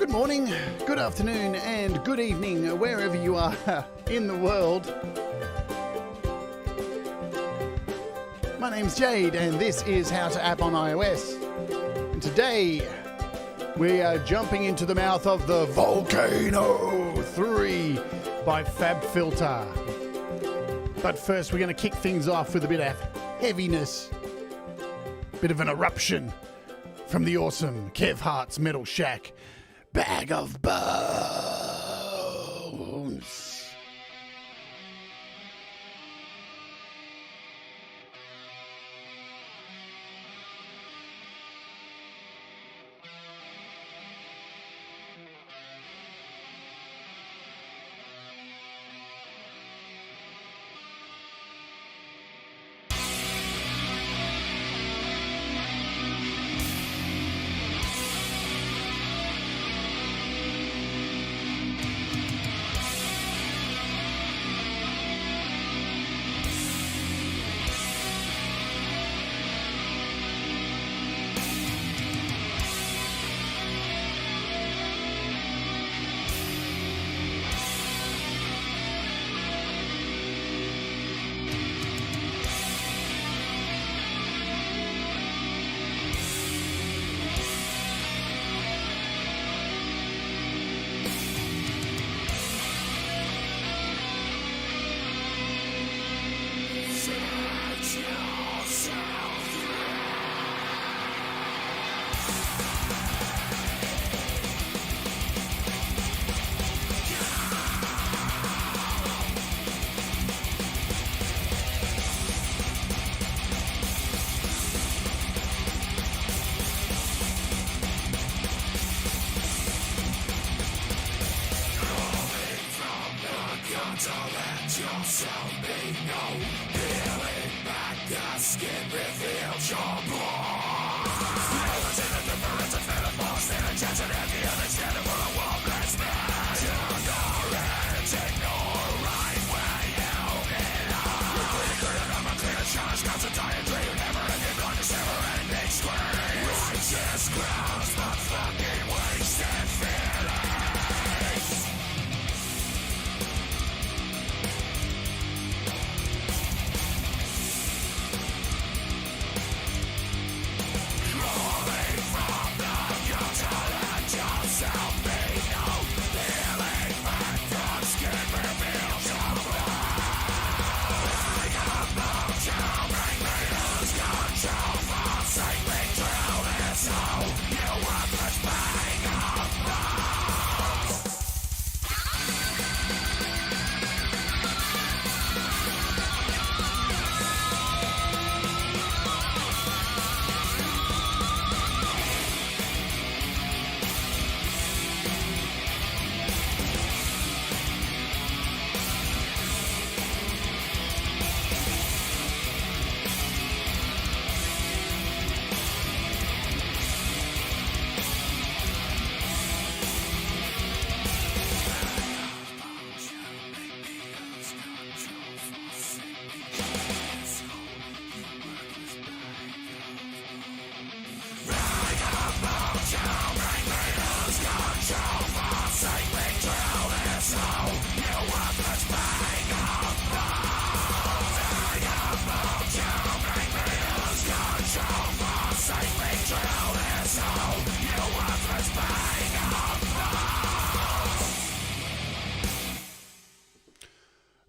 Good morning, good afternoon, and good evening, wherever you are in the world. My name's Jade, and this is How to App on iOS. And today, we are jumping into the mouth of the Volcano 3 by FabFilter. But first, we're going to kick things off with a bit of heaviness, bit of an eruption from the awesome Kev Hart's Metal Shack. Bag of Bones.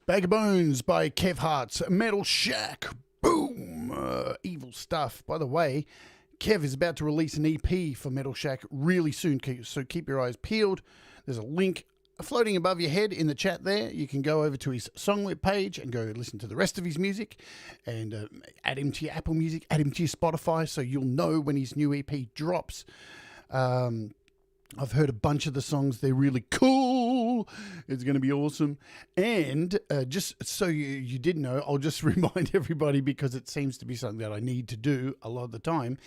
Bag of Bones by Kev Hart's Metal Shack. Boom! Evil stuff. By the way, Kev is about to release an EP for Metal Shack really soon, so keep your eyes peeled. There's a link floating above your head in the chat there. You can go over to his Songlit page and go listen to the rest of his music and add him to your Apple Music, add him to your Spotify so you'll know when his new EP drops. I've heard a bunch of the songs. They're really cool. It's going to be awesome. And just so you did know, I'll just remind everybody because it seems to be something that I need to do a lot of the time.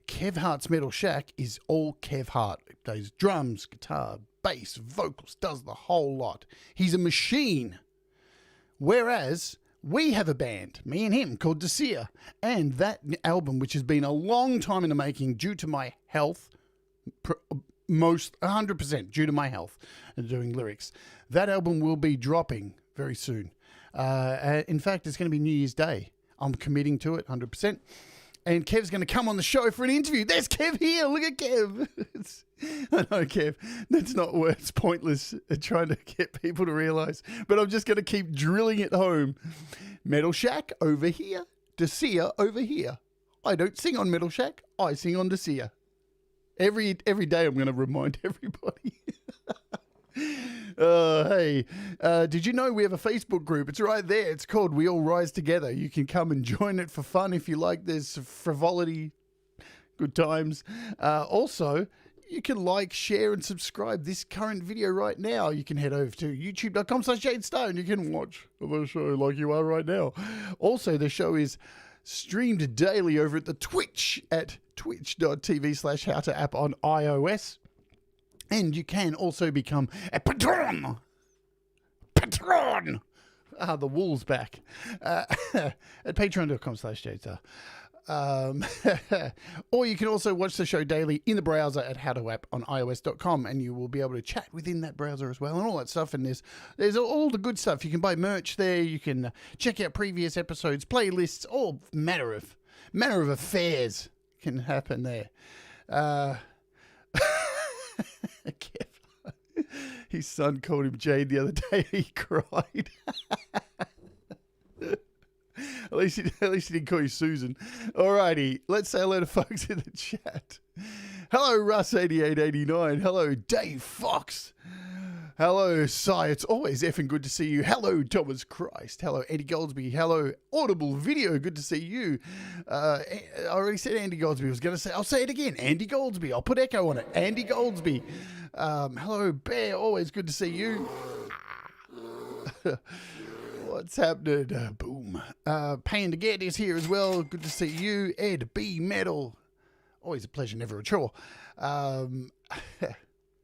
Kev Hart's Metal Shack is all Kev Hart. He plays drums, guitar, bass, vocals, does the whole lot. He's a machine. Whereas we have a band, me and him, called Desir. And that album, which has been a long time in the making due to my health, most 100% due to my health and doing lyrics. That album will be dropping very soon. In fact, it's going to be New Year's Day. I'm committing to it 100%. And Kev's going to come on the show for an interview. There's Kev here. Look at Kev. I know, Kev. That's not where it's pointless trying to get people to realise. But I'm just going to keep drilling it home. Metal Shack over here. Desea over here. I don't sing on Metal Shack. I sing on Desea. Every day I'm going to remind everybody. Hey, did you know we have a Facebook group? It's right there. It's called We All Rise Together. You can come and join it for fun if you like. There's frivolity, good times. Also, you can like, share, and subscribe this current video right now. You can head over to youtube.com/Jade Starr and you can watch the show like you are right now. Also, the show is streamed daily over at the Twitch at twitch.tv/howtoapp on iOS. And you can also become a patron. Patron. The wool's back. At patreon.com/Jade. Or you can also watch the show daily in the browser at howtoapp on iOS.com, and you will be able to chat within that browser as well and all that stuff. And there's all the good stuff. You can buy merch there. You can check out previous episodes, playlists, all manner of affairs can happen there. His son called him Jade the other day. He cried. At least he didn't call you Susan. Alrighty, let's say hello to folks in the chat. Hello, Russ8889. Hello, Dave Fox. Hello, Cy. It's always effing good to see you. Hello, Thomas Christ. Hello, Andy Goldsby. Hello, Audible Video. Good to see you. I already said Andy Goldsby. I'll say it again. Andy Goldsby. I'll put echo on it. Andy Goldsby. Hello, Bear. Always good to see you. What's happening? Boom. Pain to Get is here as well. Good to see you. Ed B. Metal. Always a pleasure, never a chore.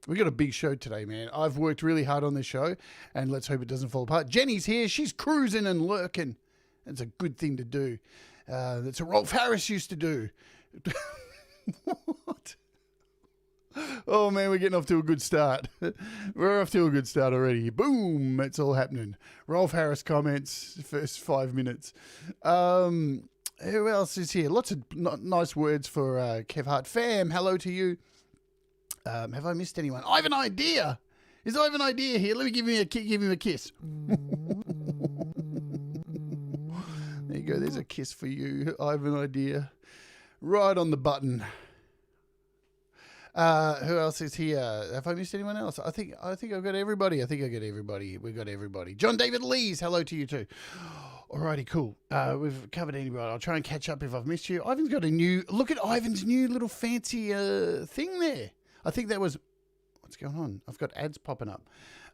We got a big show today, man. I've worked really hard on this show, and let's hope it doesn't fall apart. Jenny's here. She's cruising and lurking. That's a good thing to do. That's what Rolf Harris used to do. What? Oh, man, we're getting off to a good start. We're off to a good start already. Boom. It's all happening. Rolf Harris comments, first 5 minutes. Who else is here? Lots of nice words for Kev Hart. Fam, hello to you. Have I missed anyone? I have an idea. Is I have an idea here? Let me give him a kiss. There you go. There's a kiss for you. I have an idea. Right on the button. Who else is here? Have I missed anyone else? I think I've got everybody. We got everybody. John David Lees. Hello to you too. Alrighty, cool. We've covered anybody. I'll try and catch up if I've missed you. Ivan's got look at Ivan's new little fancy thing there. I think that was, what's going on? I've got ads popping up.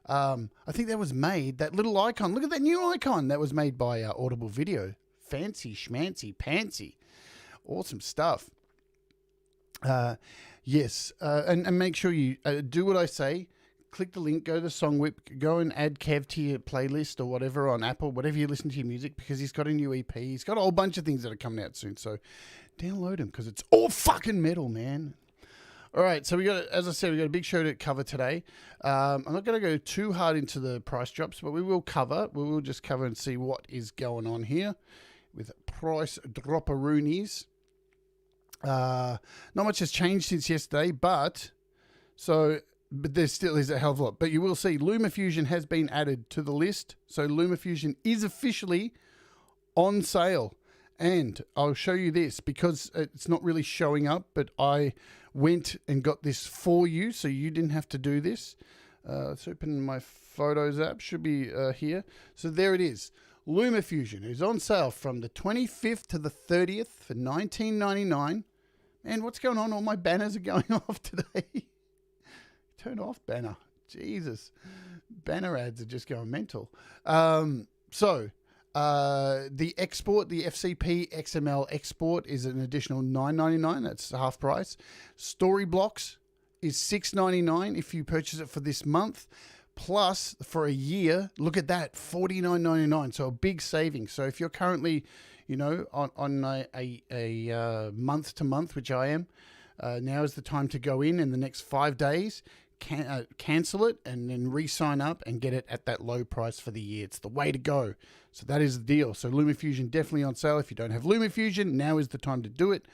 I think that was made, that little icon. Look at that new icon. That was made by Audible Video. Fancy, schmancy, pantsy. Awesome stuff. Yes. And make sure you do what I say. Click the link, go to Song Whip, go and add Kev to your playlist or whatever on Apple, whatever you listen to your music, because he's got a new EP. He's got a whole bunch of things that are coming out soon. So download him because it's all fucking metal, man. All right, so as I said, we got a big show to cover today. I'm not going to go too hard into the price drops, but we will just cover and see what is going on here with price dropperoonies. Not much has changed since yesterday, but there still is a hell of a lot. But you will see Lumafusion has been added to the list. So Lumafusion is officially on sale. And I'll show you this because it's not really showing up, but I went and got this for you, so you didn't have to do this. Let's open my Photos app. Should be here. So there it is. Lumafusion is on sale from the 25th to the 30th for $19.99. Man, what's going on? All my banners are going off today. Turn off banner. Jesus. Banner ads are just going mental. The export, the FCP XML export is an additional $9.99. That's half price. Story blocks is $6.99 if you purchase it for this month. Plus, for a year, look at that, $49.99. So a big saving. So if you're currently, on a month to month, which I am, now is the time to go in the next 5 days, cancel it, and then re-sign up and get it at that low price for the year. It's the way to go. So that is the deal. So Lumafusion definitely on sale. If you don't have Lumafusion, now is the time to do it.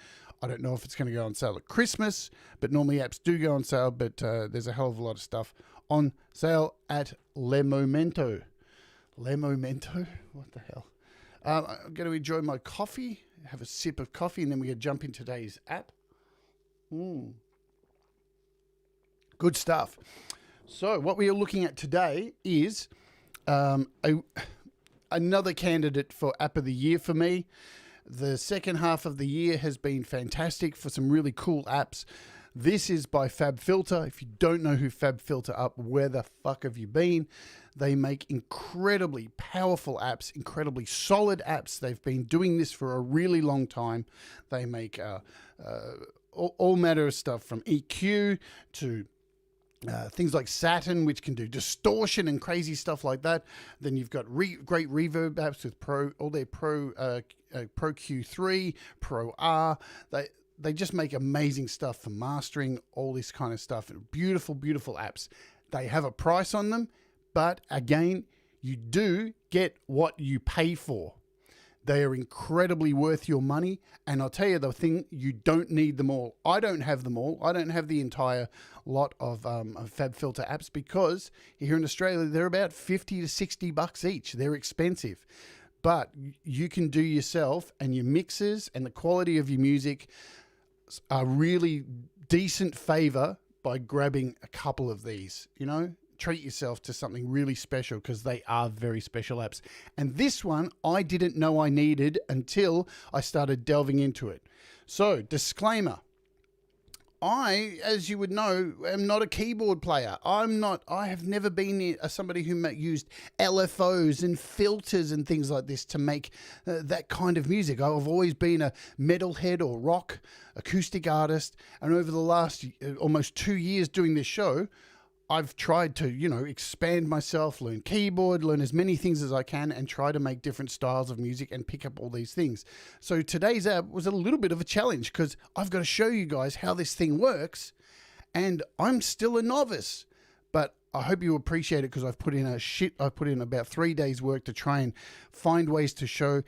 I don't know if it's going to go on sale at Christmas, but normally apps do go on sale, but there's a hell of a lot of stuff on sale at Le Momento. Le Momento? What the hell? I'm going to enjoy my coffee, have a sip of coffee, and then we're going to jump in today's app. Good stuff. So what we are looking at today is another candidate for App of the Year for me. The second half of the year has been fantastic for some really cool apps. This is by FabFilter. If you don't know who FabFilter are, where the fuck have you been? They make incredibly powerful apps, incredibly solid apps. They've been doing this for a really long time. They make all manner of stuff from EQ to things like Saturn, which can do distortion and crazy stuff like that. Then you've got great reverb apps with all their Pro Q3, Pro R. They just make amazing stuff for mastering, all this kind of stuff. Beautiful, beautiful apps. They have a price on them, but again, you do get what you pay for. They are incredibly worth your money. And I'll tell you the thing, you don't need them all. I don't have them all. I don't have the entire lot of FabFilter apps because here in Australia, they're about 50 to 60 bucks each. They're expensive. But you can do yourself, and your mixes and the quality of your music are really decent favor by grabbing a couple of these, you know. Treat yourself to something really special because they are very special apps. And this one I didn't know I needed until I started delving into it. So, disclaimer. I, as you would know, am not a keyboard player. I have never been somebody who used LFOs and filters and things like this to make that kind of music. I've always been a metalhead or rock acoustic artist. And over the last almost 2 years doing this show, I've tried to, expand myself, learn keyboard, learn as many things as I can, and try to make different styles of music and pick up all these things. So today's app was a little bit of a challenge because I've got to show you guys how this thing works, and I'm still a novice. But I hope you appreciate it because I've put in about 3 days work to try and find ways to show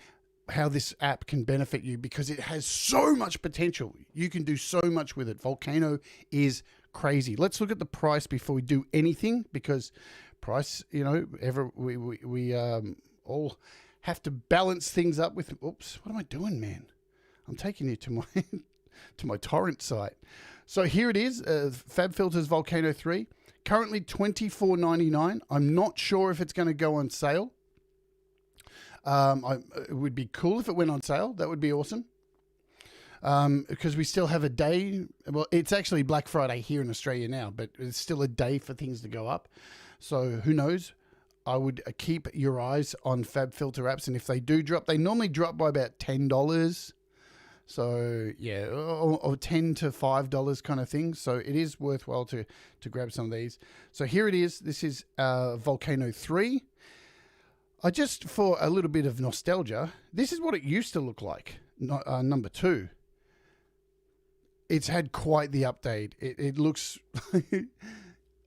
how this app can benefit you because it has so much potential. You can do so much with it. Volcano is crazy. Let's look at the price before we do anything because price, we all have to balance things up with. Oops, what am I doing, man? I'm taking you to my to my torrent site. So here it is, FabFilter's Volcano 3, currently $24.99. I'm not sure if it's going to go on sale. It would be cool if it went on sale. That would be awesome. Because we still have a day. Well, it's actually Black Friday here in Australia now, but it's still a day for things to go up. So who knows? I would keep your eyes on FabFilter apps, and if they do drop, they normally drop by about $10. So yeah, or $10 to $5 kind of thing. So it is worthwhile to grab some of these. So here it is. This is Volcano 3. Just for a little bit of nostalgia, this is what it used to look like. Number 2. It's had quite the update. It looks...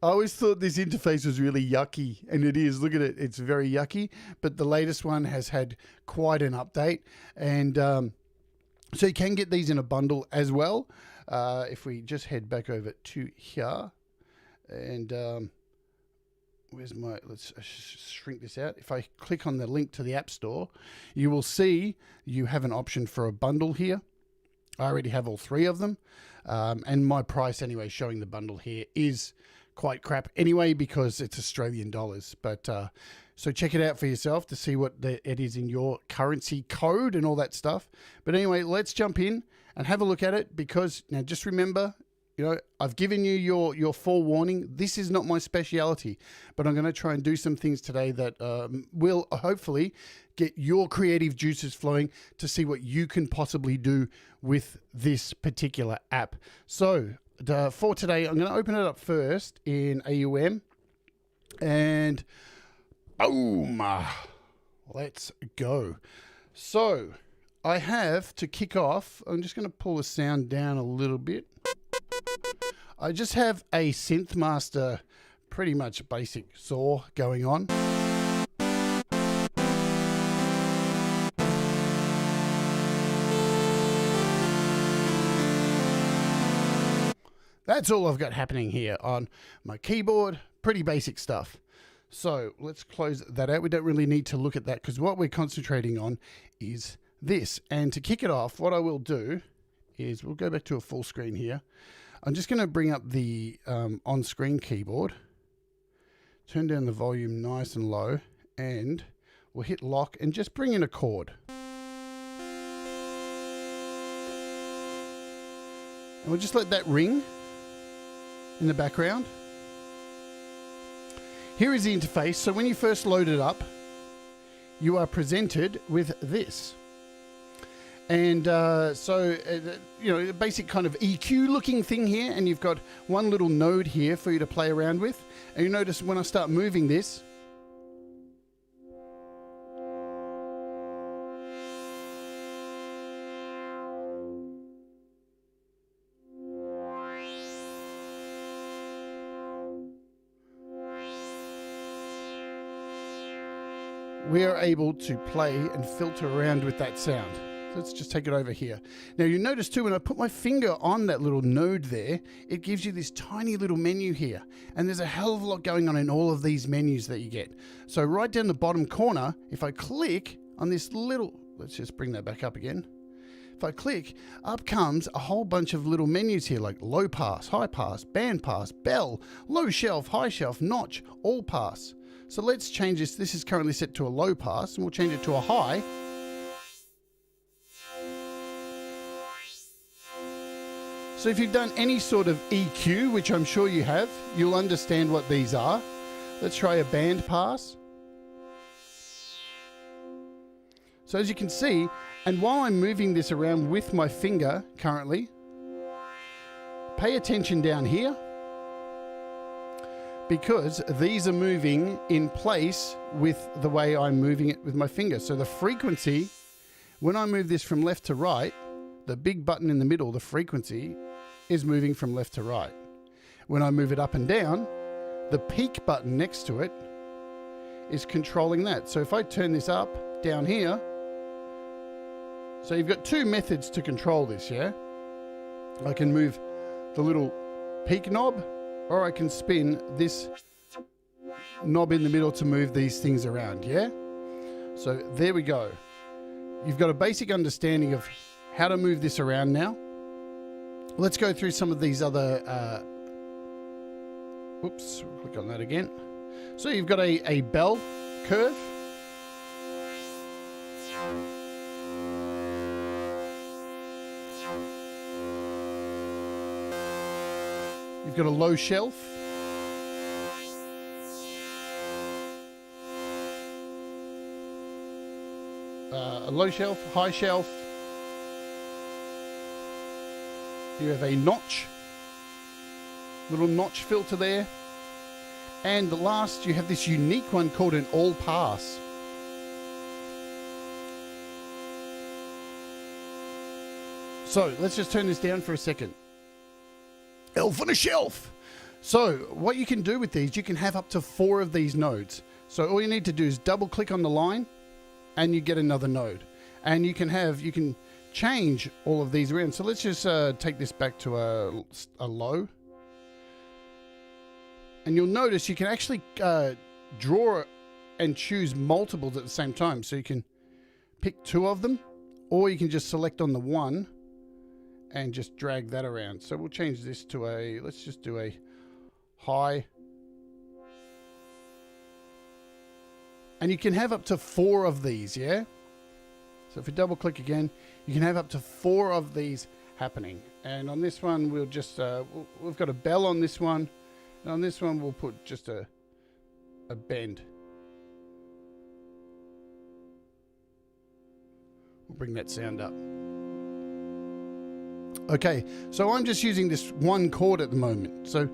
I always thought this interface was really yucky, and it is. Look at it. It's very yucky, but the latest one has had quite an update. And so you can get these in a bundle as well. If we just head back over to here, and let's shrink this out. If I click on the link to the App Store, you will see you have an option for a bundle here. I already have all 3 of them. And my price anyway, showing the bundle here, is quite crap anyway because it's Australian dollars. But so check it out for yourself to see what it is in your currency code and all that stuff. But anyway, let's jump in and have a look at it because now just remember, I've given you your forewarning. This is not my speciality, but I'm going to try and do some things today that will hopefully get your creative juices flowing to see what you can possibly do with this particular app. So for today, I'm going to open it up first in AUM and boom, let's go. So I have, to kick off, I'm just going to pull the sound down a little bit. I just have a Synth Master, pretty much basic saw going on. That's all I've got happening here on my keyboard. Pretty basic stuff. So let's close that out. We don't really need to look at that because what we're concentrating on is this. And to kick it off, what I will do is we'll go back to a full screen here. I'm just going to bring up the on-screen keyboard, turn down the volume nice and low, and we'll hit lock and just bring in a chord. And we'll just let that ring in the background. Here is the interface. So when you first load it up, you are presented with this. And you know, a basic kind of EQ looking thing here, and you've got one little node here for you to play around with. And you notice when I start moving this, we are able to play and filter around with that sound. So let's just take it over here. Now you notice too, when I put my finger on that little node there, it gives you this tiny little menu here. And there's a hell of a lot going on in all of these menus that you get. So right down the bottom corner, if I click on this little, let's just bring that back up again. If I click, up comes a whole bunch of little menus here, like low pass, high pass, band pass, bell, low shelf, high shelf, notch, all pass. So let's change this. This is currently set to a low pass, and we'll change it to a high. So if you've done any sort of EQ, which I'm sure you have, you'll understand what these are. Let's try a band pass. So as you can see, and while I'm moving this around with my finger currently, pay attention down here, because these are moving in place with the way I'm moving it with my finger. So the frequency, when I move this from left to right, the big button in the middle, the frequency, is moving from left to right. When I move it up and down, the peak button next to it is controlling that. So if I turn this up, down here, so you've got two methods to control this, yeah? I can move the little peak knob, or I can spin this knob in the middle to move these things around, yeah? So there we go. You've got a basic understanding of how to move this around now. Let's go through some of these other, oops, we'll click on that again. So you've got a bell curve. You've got a low shelf. A low shelf, high shelf. You have a notch, little notch filter there. And the last, you have this unique one called an all pass. So let's just turn this down for a second. Elf on a shelf. So what you can do with these, you can have up to 4 of these nodes. So all you need to do is double click on the line and you get another node. And you can change all of these around. So let's just take this back to a low. And you'll notice you can actually draw and choose multiples at the same time. So you can pick 2 of them, or you can just select on the one and just drag that around. So we'll change this to let's just do a high. And you can have up to 4 of these, yeah? So if we double click again, you can have up to 4 of these happening. And on this one, we'll just, we've got a bell on this one. And on this one, we'll put just a bend. We'll bring that sound up. Okay, so I'm just using this one chord at the moment. So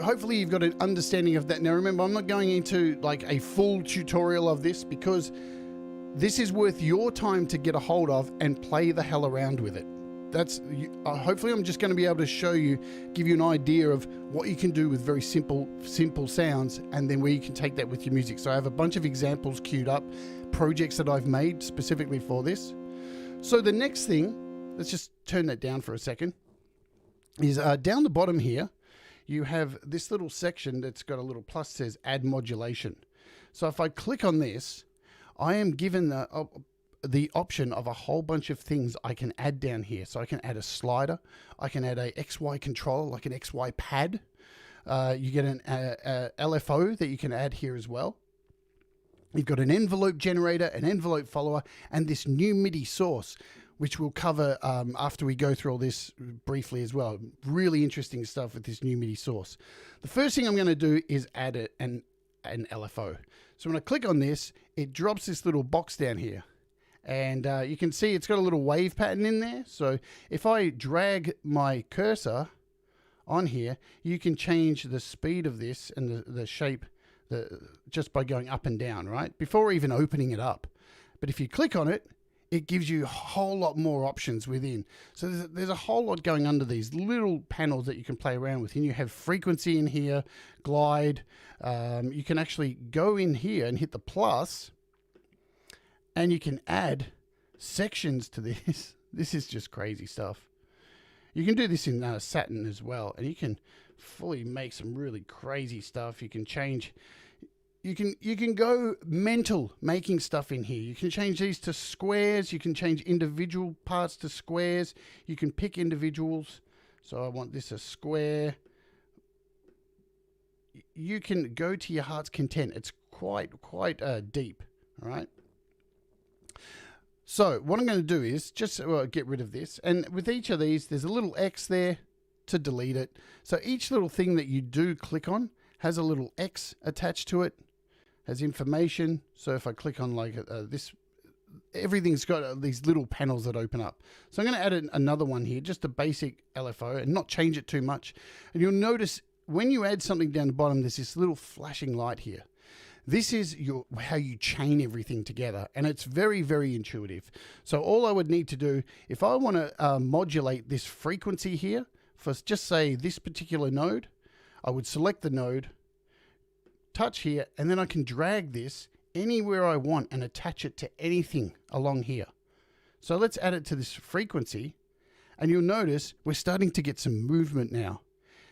hopefully you've got an understanding of that. Now remember, I'm not going into like a full tutorial of this because This is worth your time to get a hold of and play the hell around with it. That's hopefully I'm just going to be able to show you, give you an idea of what you can do with very simple sounds, and then where you can take that with your music. So I have a bunch of examples queued up, projects that I've made specifically for this. So the next thing, let's just turn that down for a second, is down the bottom here, you have this little section that's got a little plus that says add modulation. So if I click on this, I am given the option of a whole bunch of things I can add down here. So I can add a slider, I can add a XY controller, like an XY pad. You get an LFO that you can add here as well. You've got an envelope generator, an envelope follower, and this new Midi source, which we'll cover after we go through all this briefly as well. Really interesting stuff with this new Midi source. The first thing I'm going to do is add an LFO. So when I click on this, it drops this little box down here. And you can see it's got a little wave pattern in there. So if I drag my cursor on here, you can change the speed of this and the shape just by going up and down, right? Before even opening it up. But if you click on it, it gives you a whole lot more options within. So there's a whole lot going under these little panels that you can play around with. And you have frequency in here, glide. You can actually go in here and hit the plus, and you can add sections to this. This is just crazy stuff. You can do this in Satin as well, and you can fully make some really crazy stuff. You can change, you can go mental making stuff in here. You can change these to squares. You can change individual parts to squares. You can pick individuals. So I want this a square. You can go to your heart's content. It's quite deep, all right? So what I'm going to do is just get rid of this. And with each of these, there's a little X there to delete it. So each little thing that you do click on has a little X attached to it, has information. So if I click on like this, everything's got these little panels that open up. So I'm going to add another one here, just a basic LFO, and not change it too much. And you'll notice when you add something down the bottom, there's this little flashing light here. This is how you chain everything together, and it's very, very intuitive. So all I would need to do, if I want to modulate this frequency here for just say this particular node, I would select the node, touch here, and then I can drag this anywhere I want and attach it to anything along here. So let's add it to this frequency, and you'll notice we're starting to get some movement now.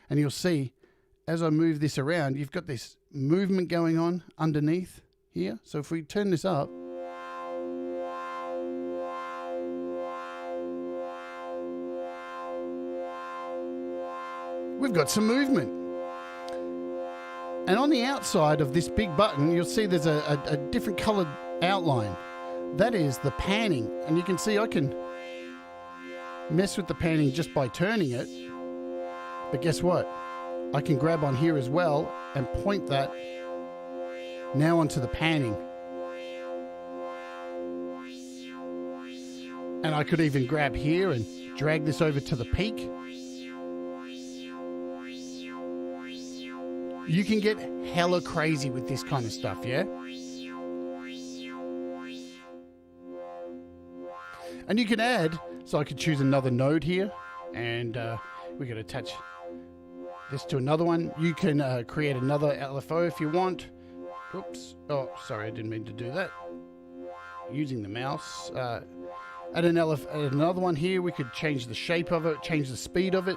And you'll see as I move this around, you've got this movement going on underneath here. So if we turn this up, we've got some movement. And on the outside of this big button, you'll see there's a different colored outline. That is the panning. And you can see I can mess with the panning just by turning it. But guess what? I can grab on here as well and point that now onto the panning. And I could even grab here and drag this over to the peak. You can get hella crazy with this kind of stuff, yeah? And you can add, so I could choose another node here, and we could attach this to another one. You can create another LFO if you want. Oops. Oh, sorry, I didn't mean to do that. Using the mouse. Add another one here. We could change the shape of it, change the speed of it.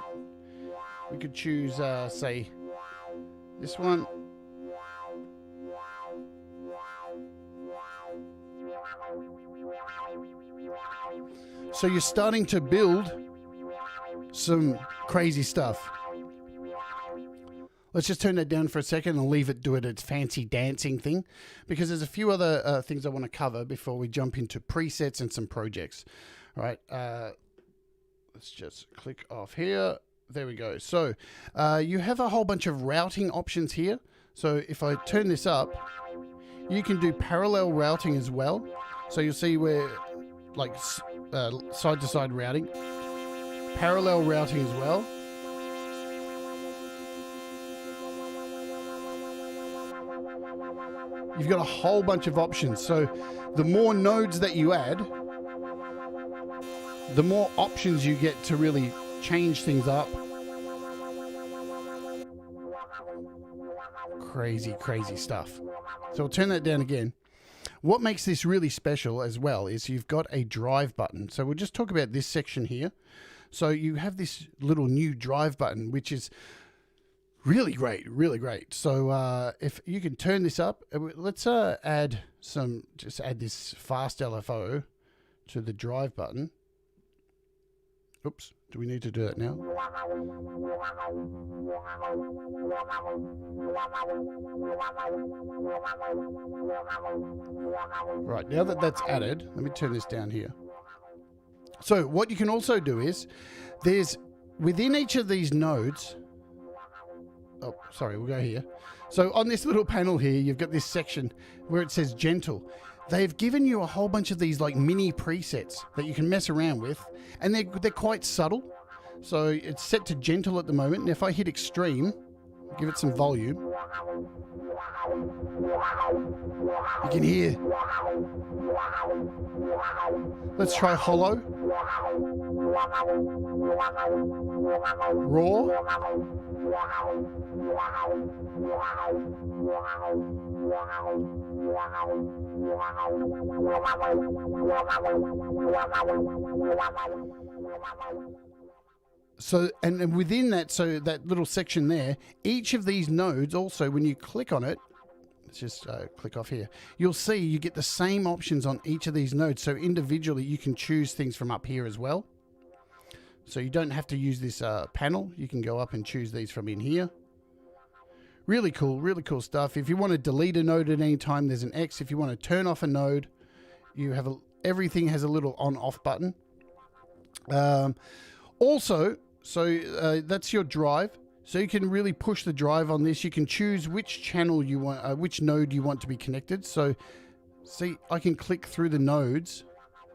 We could choose, say, this one. So you're starting to build some crazy stuff. Let's just turn that down for a second and leave it do its fancy dancing thing, because there's a few other things I want to cover before we jump into presets and some projects. All right, let's just click off here. There we go. So you have a whole bunch of routing options here. So if I turn this up, you can do parallel routing as well. So you'll see where like side-to-side routing, parallel routing as well. You've got a whole bunch of options. So the more nodes that you add, the more options you get to really change things up. Crazy, crazy stuff. So I'll turn that down again. What makes this really special as well is you've got a drive button. So we'll just talk about this section here. So you have this little new drive button, which is really great, really great. So if you can turn this up, let's add this fast LFO to the drive button. Oops, do we need to do that now? Right, now that that's added, let me turn this down here. So what you can also do is, there's, within each of these nodes, oh, sorry, we'll go here. So on this little panel here, you've got this section where it says gentle. They've given you a whole bunch of these like mini presets that you can mess around with, and they're quite subtle. So it's set to gentle at the moment, and if I hit extreme, give it some volume, you can hear. Let's try hollow, raw, so, and within that, so that little section there, each of these nodes also, when you click on it, let's just click off here, you'll see you get the same options on each of these nodes. So individually, you can choose things from up here as well. So you don't have to use this panel. You can go up and choose these from in here. Really cool stuff. If you want to delete a node at any time, there's an X. If you want to turn off a node, you have everything has a little on-off button. Also, so that's your drive. So you can really push the drive on this. You can choose which channel you want, which node you want to be connected. So see, I can click through the nodes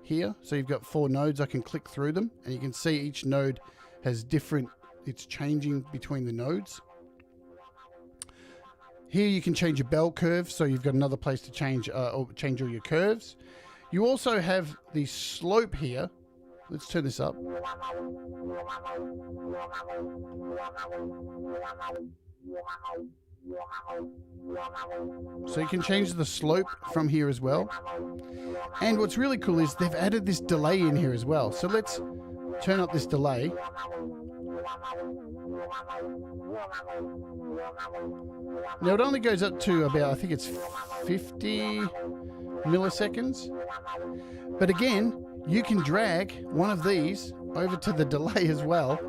here. So you've got 4 nodes. I can click through them, and you can see each node has different, it's changing between the nodes. Here you can change your bell curve, so you've got another place to change all your curves. You also have the slope here. Let's turn this up. So you can change the slope from here as well. And what's really cool is they've added this delay in here as well. So let's turn up this delay. Now it only goes up to about, I think it's 50 milliseconds. But again, you can drag one of these over to the delay as well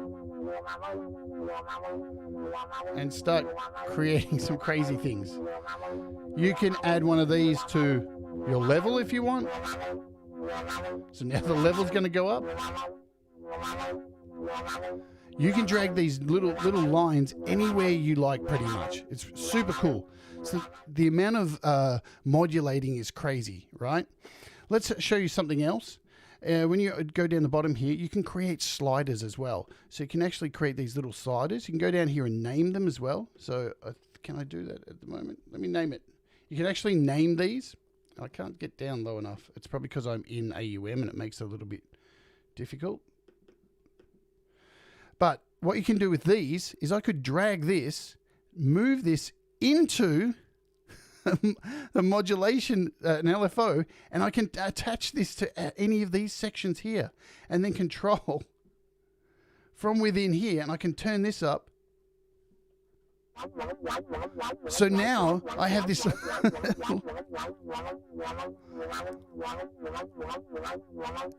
and start creating some crazy things. You can add one of these to your level if you want. So now the level's going to go up. You can drag these little lines anywhere you like pretty much. It's super cool. So the amount of modulating is crazy, right? Let's show you something else. When you go down the bottom here, you can create sliders as well. So you can actually create these little sliders. You can go down here and name them as well. So can I do that at the moment? Let me name it. You can actually name these. I can't get down low enough. It's probably because I'm in AUM and it makes it a little bit difficult. But what you can do with these is I could drag this, move this into the modulation, an LFO, and I can attach this to any of these sections here and then control from within here, and I can turn this up. So now I have this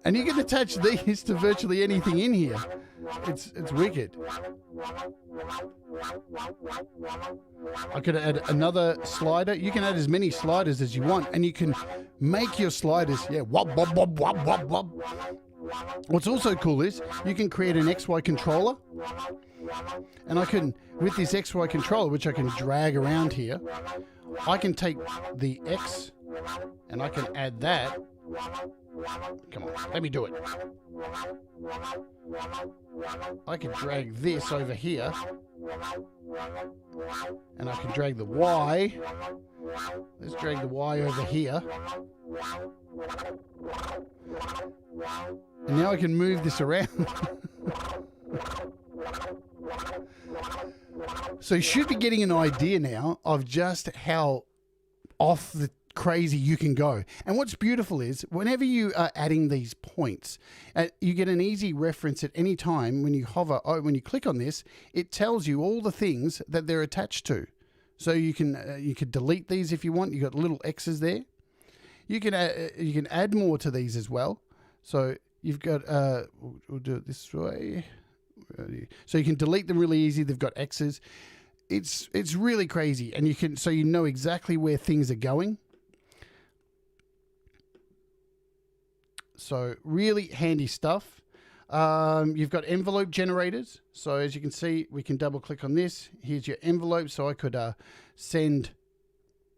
and you can attach these to virtually anything in here. It's wicked. I could add another slider. You can add as many sliders as you want, and you can make your sliders, wop, wop, wop, wop, wop, wop. What's also cool is you can create an XY controller, and I can, with this XY controller, which I can drag around here, I can take the X and I can add that. Come on, let me do it. I can drag this over here, and I can drag the Y, Let's drag the Y over here. And now I can move this around. So you should be getting an idea now of just how off the crazy you can go. And what's beautiful is whenever you are adding these points, you get an easy reference at any time when you hover, when you click on this, it tells you all the things that they're attached to. So you could delete these if you want. You've got little X's there. You can add more to these as well. So you've got, we'll do it this way. So you can delete them really easy. They've got X's. It's really crazy. And so you know exactly where things are going. So really handy stuff. You've got envelope generators. So as you can see, we can double click on this. Here's your envelope. So I could send,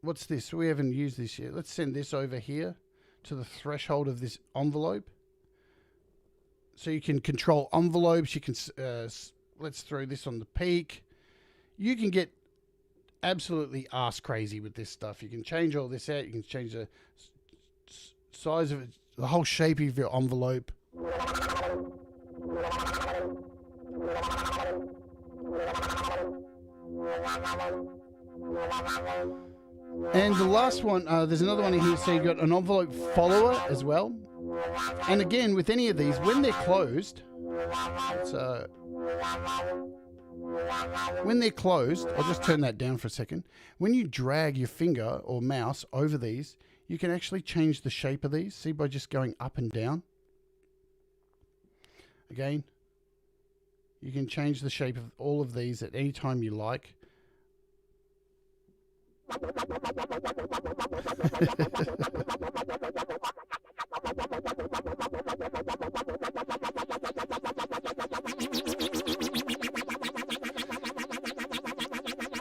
what's this? We haven't used this yet. Let's send this over here to the threshold of this envelope. So you can control envelopes. You can, let's throw this on the peak. You can get absolutely arse crazy with this stuff. You can change all this out. You can change the size of it, the whole shape of your envelope. And the last one, there's another one in here. So you've got an envelope follower as well. And again, with any of these, when they're closed, when they're closed, I'll just turn that down for a second. When you drag your finger or mouse over these, you can actually change the shape of these. See, by just going up and down. Again, you can change the shape of all of these at any time you like.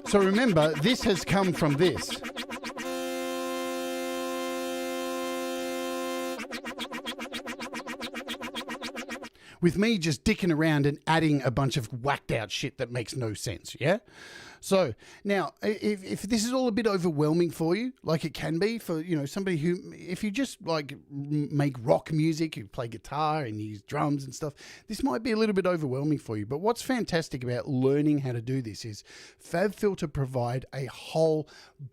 So remember, this has come from this. With me just dicking around and adding a bunch of whacked out shit that makes no sense, yeah? So now, if this is all a bit overwhelming for you, like it can be for, you know, somebody who, if you just like make rock music, you play guitar and use drums and stuff, this might be a little bit overwhelming for you. But what's fantastic about learning how to do this is FabFilter provide a whole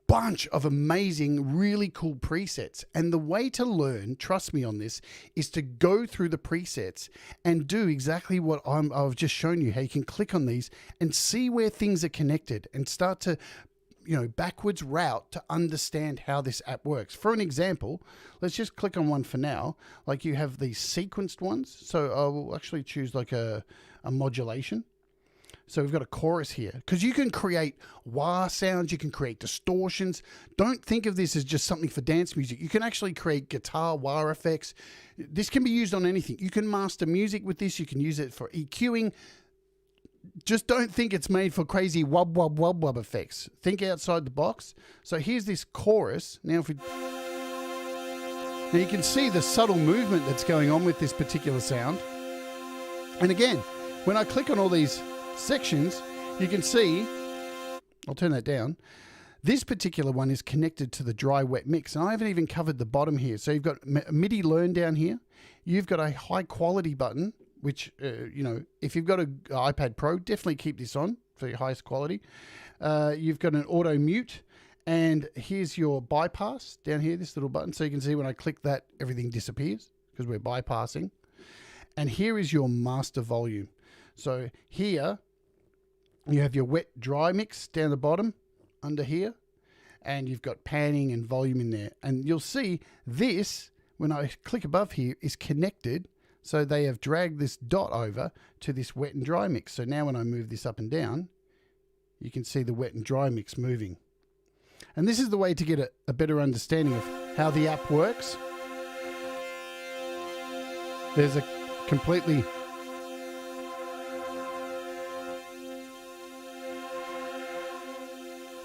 bunch of amazing, really cool presets. And the way to learn, trust me on this, is to go through the presets and do exactly what I've just shown you, how you can click on these and see where things are connected and start to, you know, backwards route to understand how this app works. For an example, let's just click on one for now. Like you have these sequenced ones. So I will actually choose like a modulation. So we've got a chorus here because you can create wah sounds. You can create distortions. Don't think of this as just something for dance music. You can actually create guitar wah effects. This can be used on anything. You can master music with this. You can use it for EQing. Just don't think it's made for crazy wub wub wub wub effects. Think outside the box. So here's this chorus. Now you can see the subtle movement that's going on with this particular sound. And again, when I click on all these sections, you can see, I'll turn that down. This particular one is connected to the dry wet mix. And I haven't even covered the bottom here. So you've got MIDI learn down here. You've got a high quality button, which, you know, if you've got an iPad Pro, definitely keep this on for your highest quality. You've got an auto mute, and here's your bypass down here, this little button. So you can see when I click that, everything disappears because we're bypassing. And here is your master volume. So here you have your wet dry mix down the bottom under here, and you've got panning and volume in there. And you'll see this, when I click above here, is connected. So they have dragged this dot over to this wet and dry mix. So now when I move this up and down, you can see the wet and dry mix moving. And this is the way to get a better understanding of how the app works. There's a completely...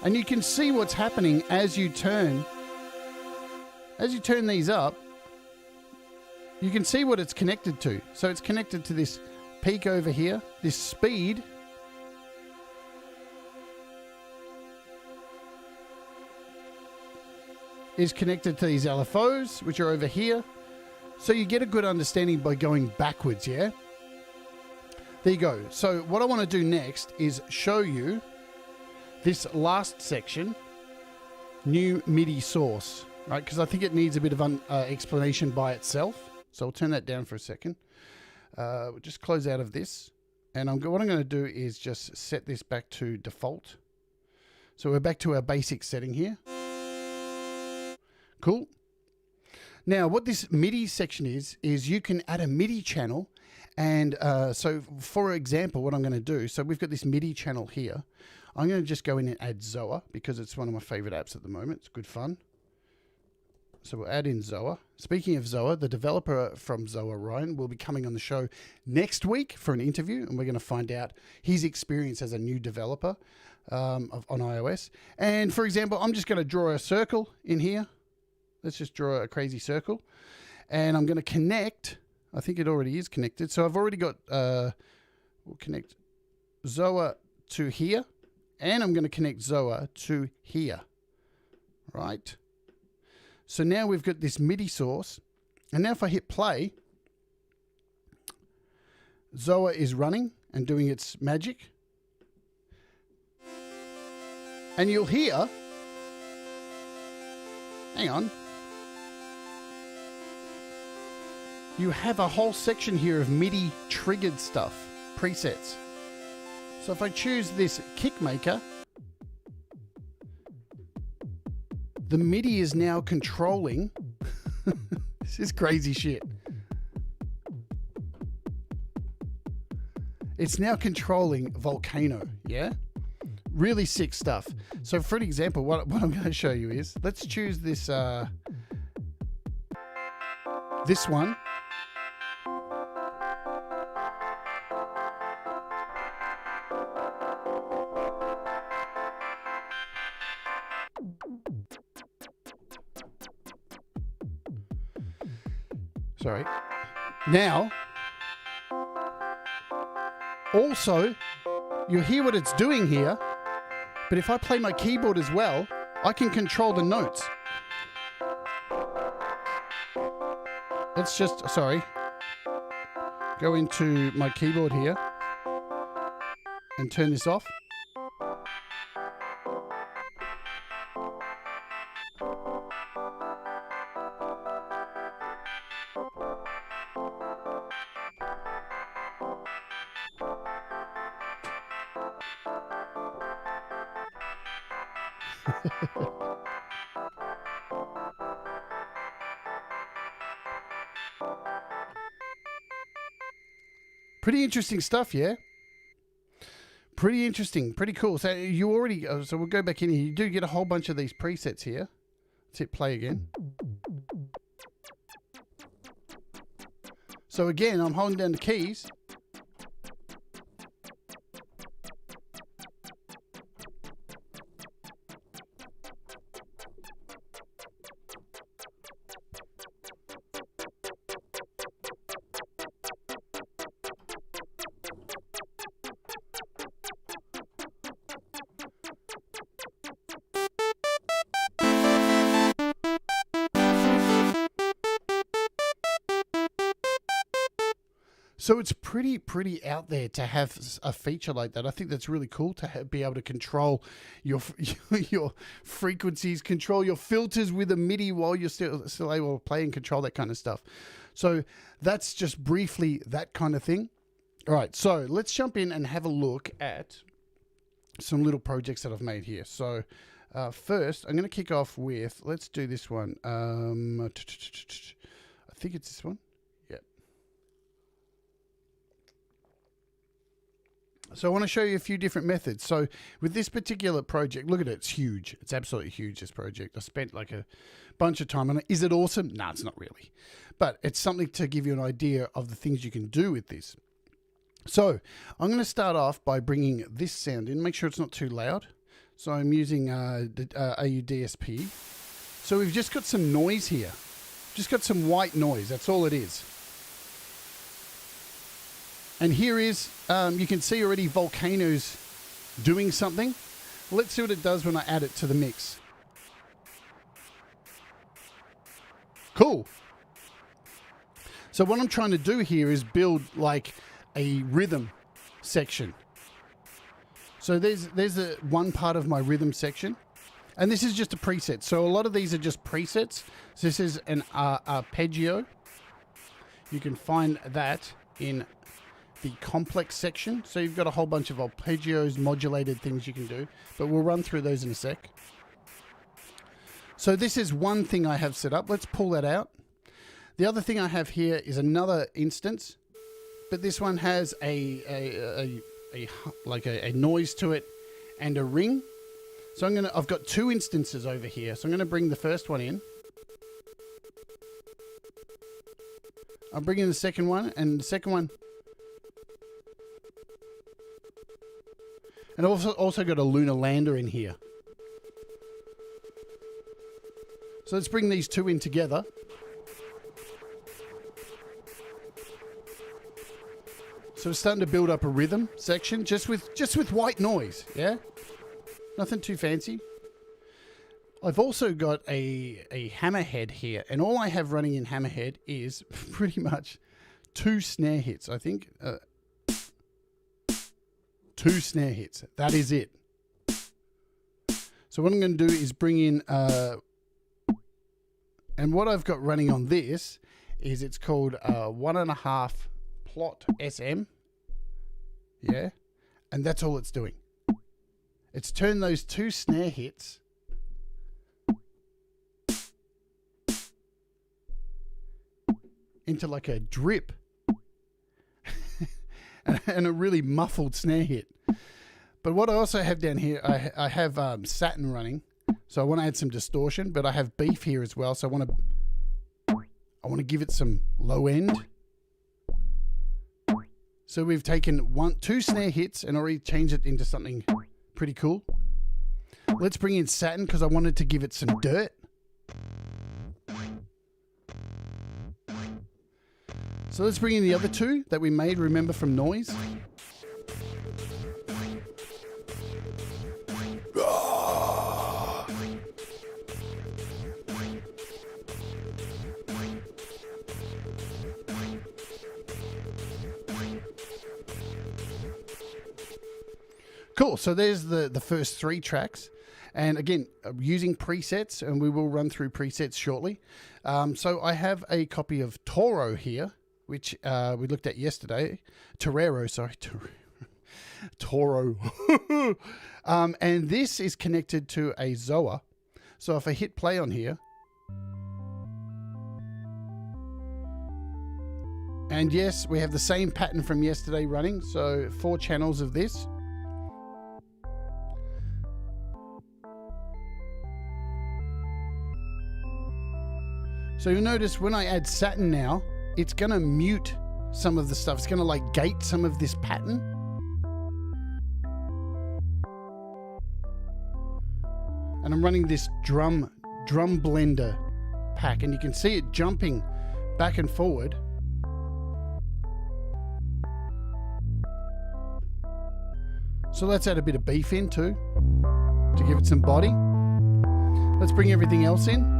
And you can see what's happening as you turn these up. You can see what it's connected to. So it's connected to this peak over here, this speed. is connected to these LFOs, which are over here. So you get a good understanding by going backwards, yeah? There you go. So what I want to do next is show you this last section, new Midi Source, right? Because I think it needs a bit of explanation by itself. So I'll turn that down for a second. We'll just close out of this. And what I'm going to do is just set this back to default. So we're back to our basic setting here. Cool. Now, what this MIDI section is you can add a MIDI channel. And so, for example, what I'm going to do, so we've got this MIDI channel here. I'm going to just go in and add Zoa because it's one of my favorite apps at the moment. It's good fun. So we'll add in Zoa. Speaking of Zoa, the developer from Zoa, Ryan, will be coming on the show next week for an interview, and we're going to find out his experience as a new developer on iOS. And for example, I'm just going to draw a circle in here. Let's just draw a crazy circle. And I'm going to connect. I think it already is connected. So I've already got, we'll connect Zoa to here. And I'm going to connect Zoa to here. Right. So now we've got this MIDI source. And now if I hit play, Zoa is running and doing its magic. And you'll hear, hang on, you have a whole section here of MIDI triggered stuff, presets. So if I choose this kick maker, the MIDI is now controlling, this is crazy shit. It's now controlling Volcano, yeah? Really sick stuff. So for an example, what I'm going to show you is, let's choose this, this one. Sorry. Now, also, you'll hear what it's doing here, but if I play my keyboard as well, I can control the notes. Let's just, sorry, go into my keyboard here and turn this off. Pretty interesting stuff, yeah? Pretty interesting, pretty cool. So you already, so we'll go back in here. You do get a whole bunch of these presets here. Let's hit play again. So again, I'm holding down the keys. So it's pretty out there to have a feature like that. I think that's really cool to be able to control your frequencies, control your filters with a MIDI while you're still able to play and control that kind of stuff. So that's just briefly that kind of thing. All right, so let's jump in and have a look at some little projects that I've made here. So first, I'm going to kick off with, let's do this one. I think it's this one. So I want to show you a few different methods. So with this particular project, look at it, it's huge. It's absolutely huge, this project. I spent like a bunch of time on it. Is it awesome? No, it's not really. But it's something to give you an idea of the things you can do with this. So I'm going to start off by bringing this sound in. Make sure it's not too loud. So I'm using the AUDSP. So we've just got some noise here. Just got some white noise. That's all it is. And here is, you can see already Volcano's doing something. Let's see what it does when I add it to the mix. Cool. So what I'm trying to do here is build like a rhythm section. So there's one part of my rhythm section, and this is just a preset. So a lot of these are just presets. So this is an arpeggio. You can find that in the complex section. So you've got a whole bunch of arpeggios, modulated things you can do, but we'll run through those in a sec. So this is one thing I have set up. Let's pull that out. The other thing I have here is another instance, but this one has a noise to it and a ring. So I've got two instances over here. So I'm gonna bring the first one in. I'll bring in the second one, and the second one. And I've also got a lunar lander in here. So let's bring these two in together. So we're starting to build up a rhythm section just with white noise, yeah? Nothing too fancy. I've also got a hammerhead here, and all I have running in hammerhead is pretty much 2 snare hits, I think. 2 snare hits. That is it. So what I'm going to do is bring in... and what I've got running on this is it's called 1.5 plot SM. Yeah. And that's all it's doing. It's turned those 2 snare hits into like a drip and a really muffled snare hit. But what I also have down here, I have satin running. So I want to add some distortion, but I have beef here as well. So I want to give it some low end. So we've taken 2 snare hits and already changed it into something pretty cool. Let's bring in satin because I wanted to give it some dirt. So let's bring in the other 2 that we made, remember, from noise. Cool, so there's the first 3 tracks. And again, using presets, and we will run through presets shortly. So I have a copy of Toro here, which we looked at yesterday. Torero, sorry. Toro. And this is connected to a Zoa. So if I hit play on here, and yes, we have the same pattern from yesterday running. So 4 channels of this. So you'll notice when I add satin now, it's going to mute some of the stuff. It's going to like gate some of this pattern. And I'm running this drum blender pack, and you can see it jumping back and forward. So let's add a bit of beef in too, to give it some body. Let's bring everything else in.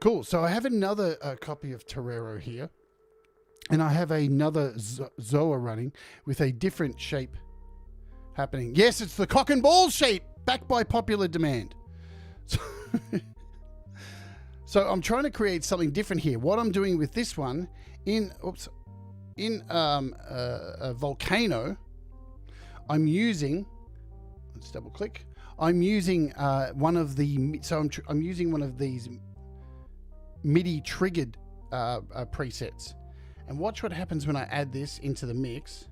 Cool, so I have another copy of Torero here, and I have another Zoa running with a different shape happening. Yes, it's the cock and ball shape, backed by popular demand. So I'm trying to create something different here. What I'm doing with this one, in Volcano, I'm using, let's double click, I'm using one of the, so I'm using one of these MIDI triggered presets, and watch what happens when I add this into the mix.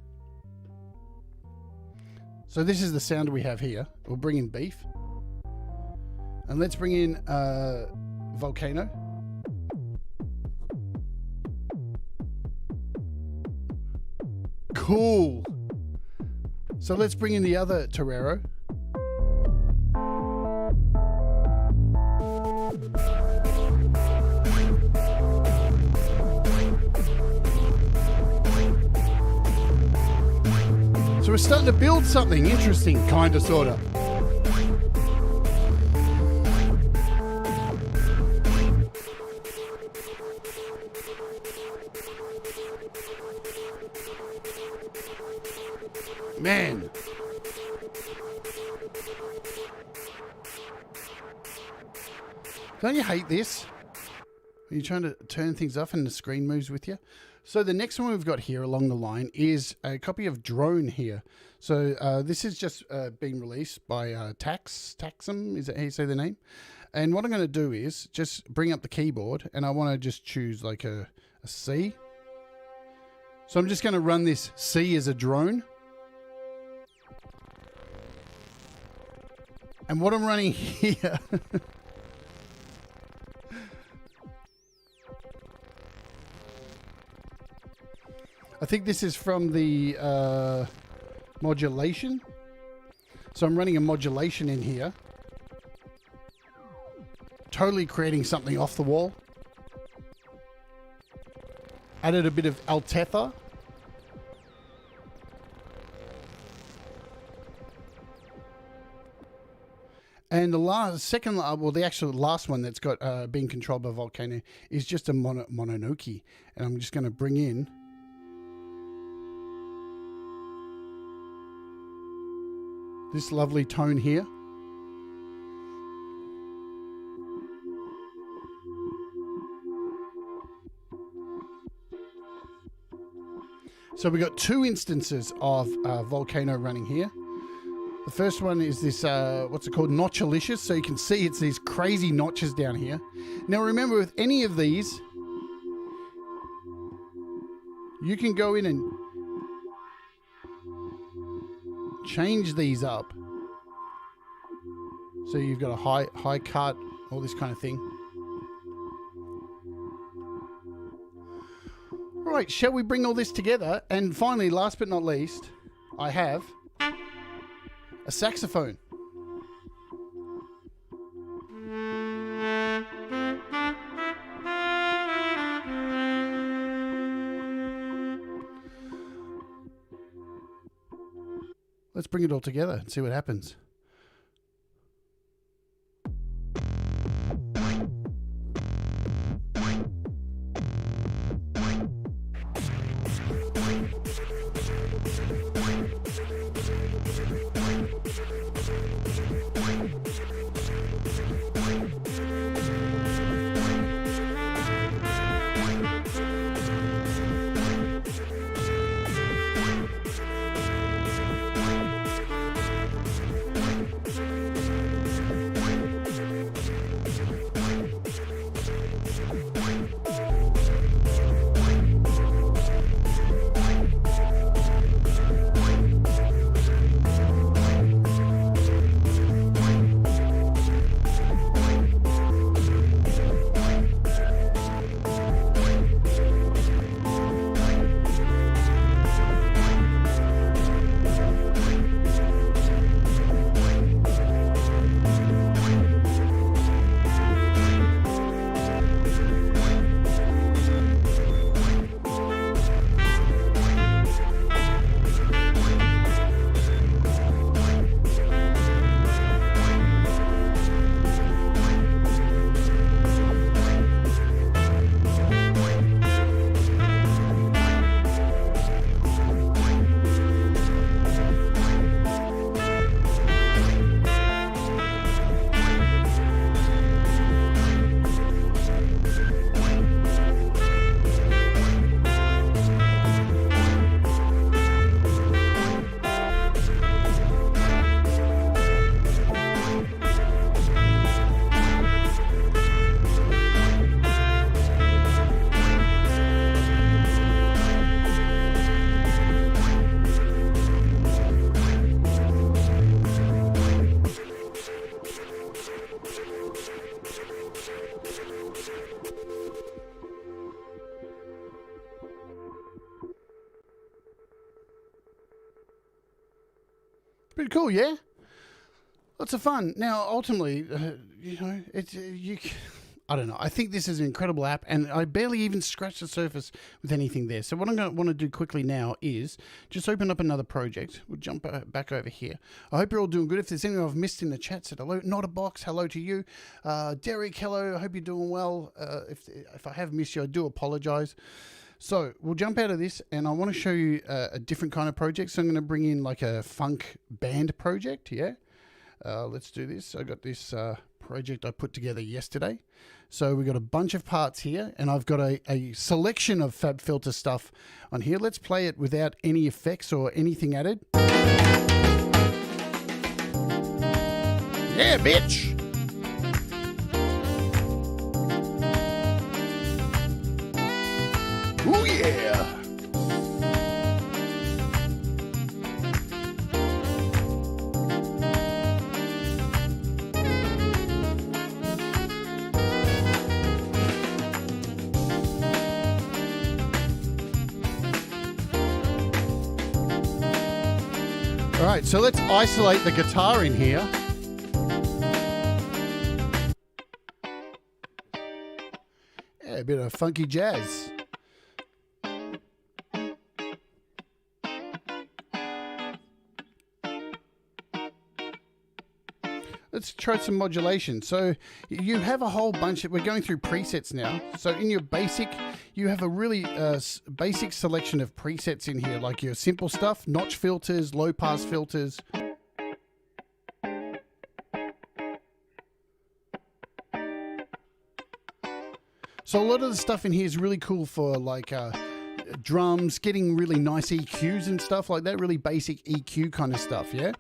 So this is the sound we have here. We'll bring in beef, and let's bring in Volcano. Cool. So let's bring in the other Torero. So we're starting to build something interesting, kind of, sort of. Man. Don't you hate this? Are you trying to turn things off and the screen moves with you? So the next one we've got here along the line is a copy of Drone here. So this has just been released by Taxum, is that how you say the name? And what I'm going to do is just bring up the keyboard, and I want to just choose like a C. So I'm just going to run this C as a drone. And what I'm running here... I think this is from the Modulation. So I'm running a Modulation in here. Totally creating something off the wall. Added a bit of Altetha. And the actual last one that's got being controlled by Volcano is just a Mononoke. And I'm just going to bring in this lovely tone here. So we got two instances of Volcano running here. The first one is this, what's it called? Notchalicious. So you can see it's these crazy notches down here. Now remember, with any of these, you can go in and change these up. So you've got a high cut, all this kind of thing. All right, shall we bring all this together? And finally, last but not least, I have a saxophone. Let's bring it all together and see what happens. Pretty cool, yeah? Lots of fun. Now, ultimately, you know, I don't know. I think this is an incredible app, and I barely even scratched the surface with anything there. So what I'm going to want to do quickly now is just open up another project. We'll jump back over here. I hope you're all doing good. If there's anyone I've missed in the chat, said hello. Not a box, hello to you. Derek, hello. I hope you're doing well. If I have missed you, I do apologize. So we'll jump out of this, and I want to show you a different kind of project. So I'm going to bring in like a funk band project, yeah? Let's do this. I got this project I put together yesterday. So we've got a bunch of parts here, and I've got a selection of FabFilter stuff on here. Let's play it without any effects or anything added. Yeah, bitch! Ooh, yeah! All right, so let's isolate the guitar in here. Yeah, a bit of funky jazz. Let's try some modulation. So you have a whole bunch we're going through presets now. So in your basic, you have a really basic selection of presets in here, like your simple stuff, notch filters, low pass filters. So a lot of the stuff in here is really cool for like drums, getting really nice EQs and stuff like that, really basic EQ kind of stuff, yeah?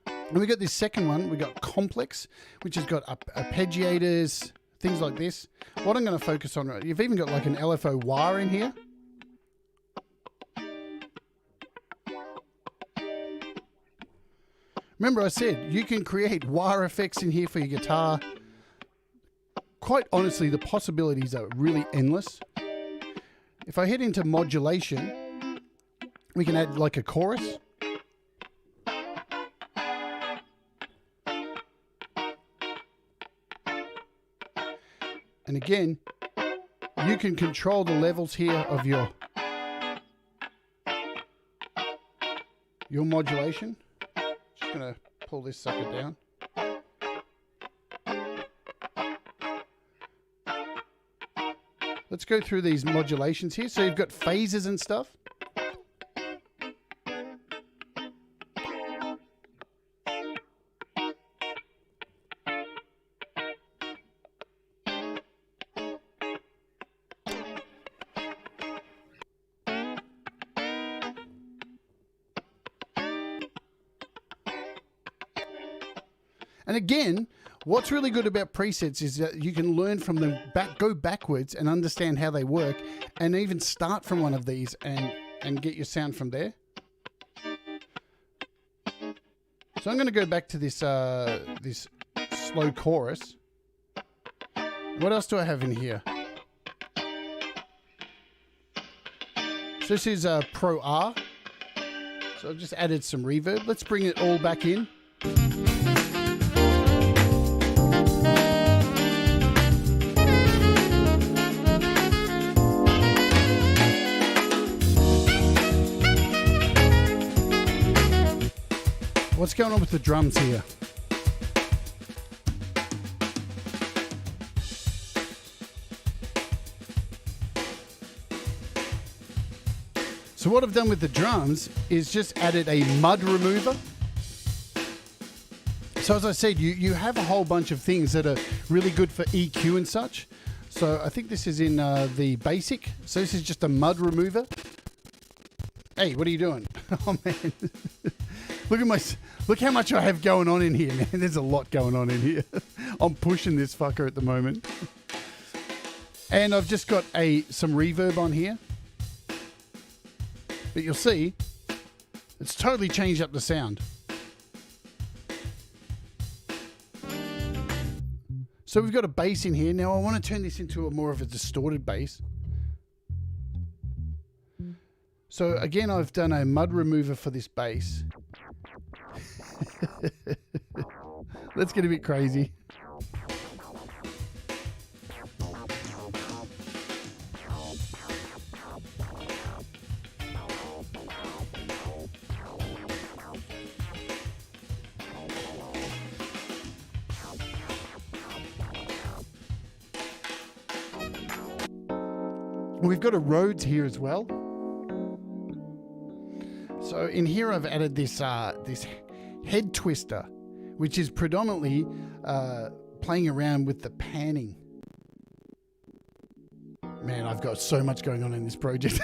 And we got this second one, we got complex, which has got arpeggiators, things like this. What I'm going to focus on, you've even got like an LFO wire in here. Remember I said, you can create wire effects in here for your guitar. Quite honestly, the possibilities are really endless. If I head into modulation, we can add like a chorus. And again, you can control the levels here of your modulation. Just gonna pull this sucker down. Let's go through these modulations here. So you've got phases and stuff. And again, what's really good about presets is that you can learn from them, go backwards and understand how they work, and even start from one of these and get your sound from there. So I'm going to go back to this this slow chorus. What else do I have in here? So this is Pro R. So I've just added some reverb. Let's bring it all back in. What's going on with the drums here? So what I've done with the drums is just added a mud remover. So as I said, you have a whole bunch of things that are really good for EQ and such. So I think this is in the basic. So this is just a mud remover. Hey, what are you doing? Oh man. Look how much I have going on in here, man. There's a lot going on in here. I'm pushing this fucker at the moment. And I've just got some reverb on here. But you'll see, it's totally changed up the sound. So we've got a bass in here. Now I want to turn this into more of a distorted bass. So again, I've done a mud remover for this bass. Let's get a bit crazy. We've got a Rhodes here as well. So in here I've added this this head twister, which is predominantly playing around with the panning. Man, I've got so much going on in this project.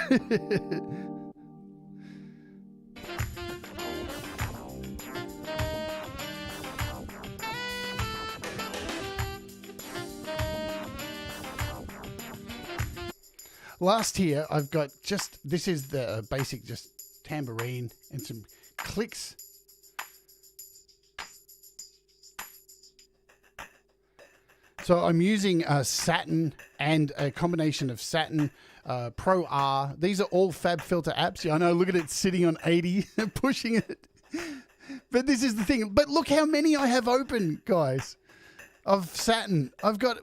Last here, I've got just, this is the basic just tambourine and some clicks. So I'm using Satin and a combination of Satin, Pro R. These are all FabFilter apps. Yeah, I know, look at it sitting on 80, pushing it. But this is the thing. But look how many I have open, guys, of Satin. I've got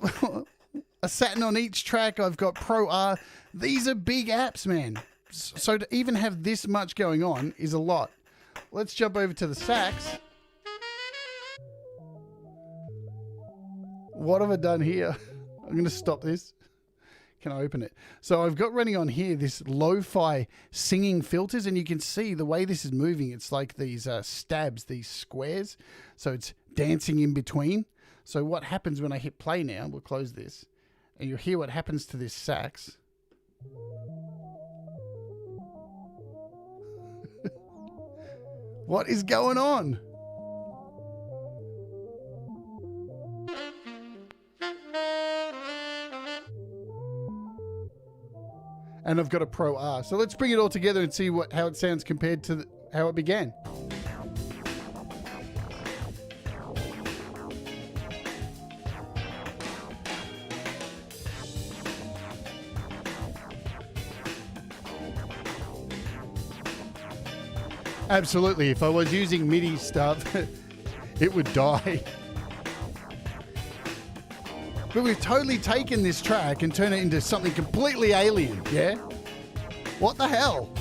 a Satin on each track. I've got Pro R. These are big apps, man. So to even have this much going on is a lot. Let's jump over to the sax. What have I done here? I'm going to stop this. Can I open it? So I've got running on here this lo-fi singing filters, and you can see the way this is moving. It's like these stabs, these squares. So it's dancing in between. So what happens when I hit play now, we'll close this, and you'll hear what happens to this sax. What is going on? And I've got a Pro R. So let's bring it all together and see how it sounds compared to how it began. Absolutely. If I was using MIDI stuff, it would die. But we've totally taken this track and turned it into something completely alien, yeah? What the hell?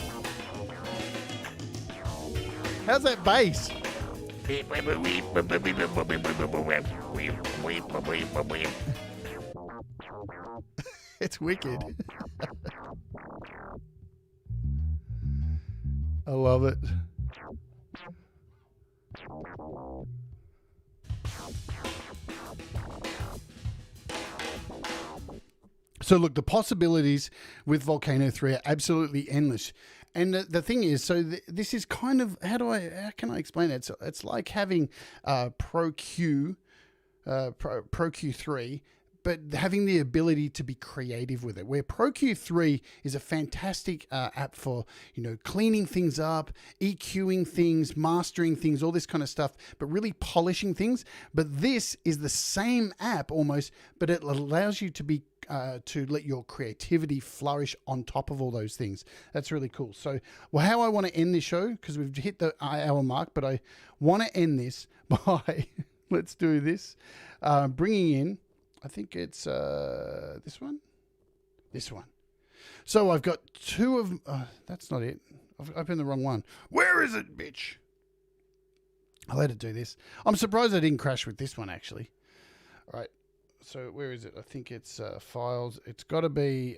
How's that bass? It's wicked. I love it. So look, the possibilities with Volcano 3 are absolutely endless. And the thing is, so this is kind of, how can I explain it? So it's like having Pro Q3, but having the ability to be creative with it, where Pro Q3 is a fantastic app for, cleaning things up, EQing things, mastering things, all this kind of stuff, but really polishing things. But this is the same app almost, but it allows you to be to let your creativity flourish on top of all those things. That's really cool. So, how I want to end this show, because we've hit the hour mark, but I want to end this by, let's do this, bringing in, I think it's this one. So I've got two of, that's not it. I've opened the wrong one. Where is it, bitch? I'll let it do this. I'm surprised I didn't crash with this one, actually. All right. So where is it? I think it's files. It's got to be,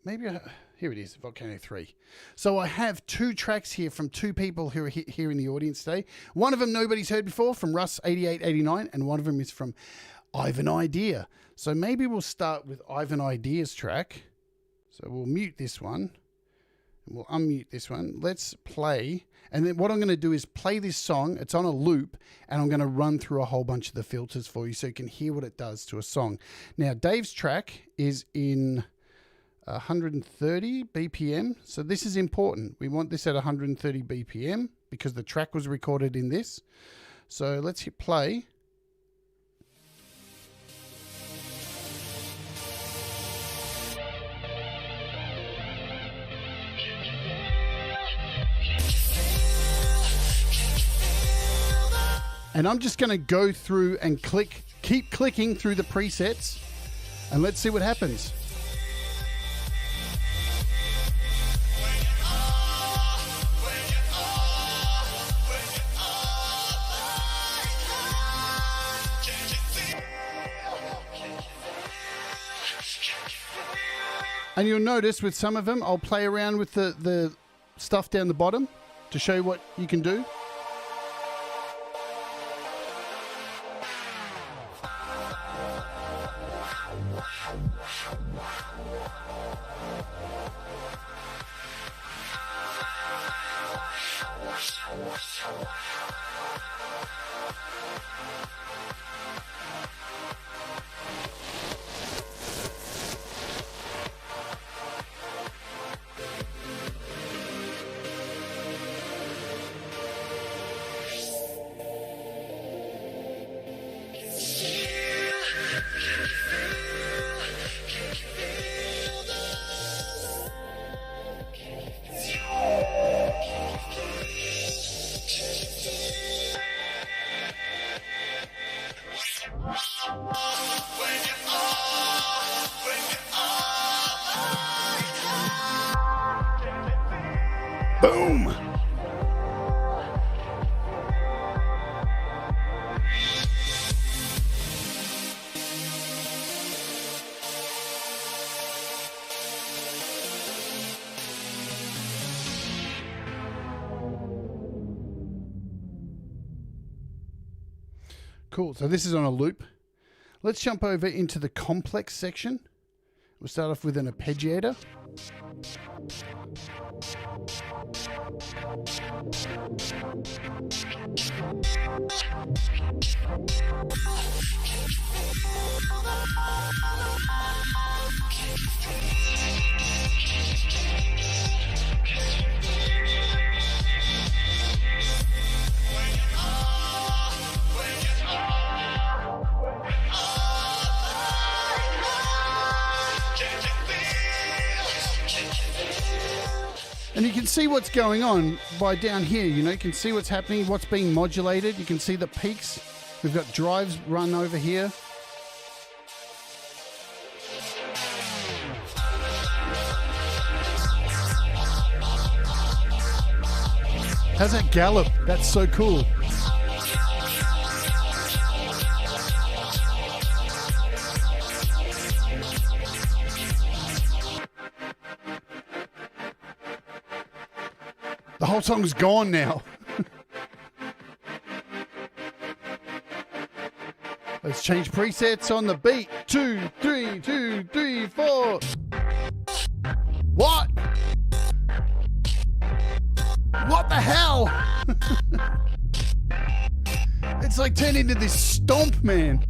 maybe, here it is, Volcano 3. So I have two tracks here from two people who are here in the audience today. One of them nobody's heard before, from Russ8889, and one of them is from Ivan Idea. So maybe we'll start with Ivan Idea's track. So we'll mute this one, and we'll unmute this one. Let's play. And then what I'm going to do is play this song. It's on a loop, and I'm going to run through a whole bunch of the filters for you so you can hear what it does to a song. Now, Dave's track is in 130 BPM. So this is important. We want this at 130 BPM because the track was recorded in this. So let's hit play. And I'm just going to go through and keep clicking through the presets, and let's see what happens. And you'll notice with some of them, I'll play around with the stuff down the bottom to show you what you can do. Boom! Cool, so this is on a loop. Let's jump over into the complex section. We'll start off with an arpeggiator. And you can see what's going on by down here, you know, you can see what's happening, what's being modulated. You can see the peaks. We've got drives run over here. How's that gallop? That's so cool. The whole song's gone now. Let's change presets on the beat. 2, 3, 2, 3, 4. What? What the hell? It's like turned into this stomp, man.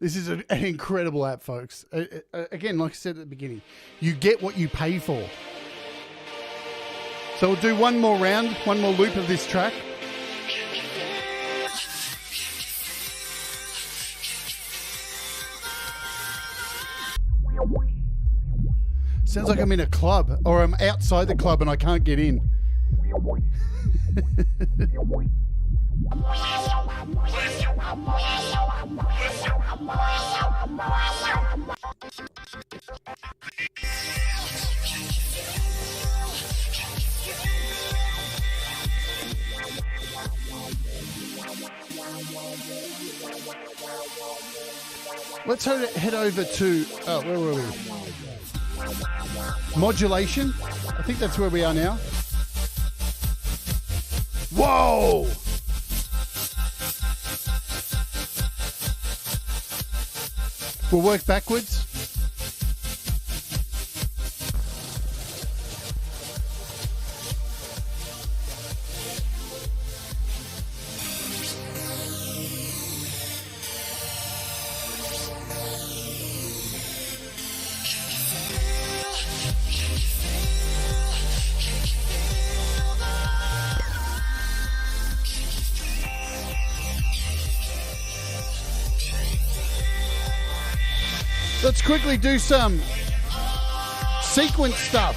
This is an incredible app, folks. Again, like I said at the beginning, you get what you pay for. So we'll do one more round, one more loop of this track. Sounds like I'm in a club, or I'm outside the club and I can't get in. Let's head over to, where were we? Modulation. I think that's where we are now. Whoa! We'll work backwards. Let's quickly do some sequence stuff.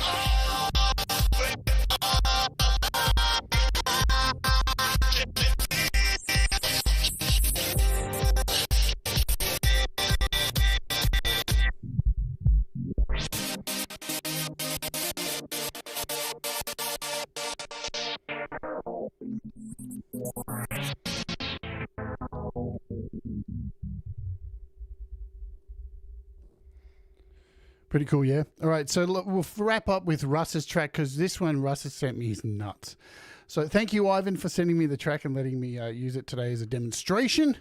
Pretty cool, yeah? All right, so look, we'll wrap up with Russ's track because this one Russ has sent me is nuts. So thank you, Ivan, for sending me the track and letting me use it today as a demonstration.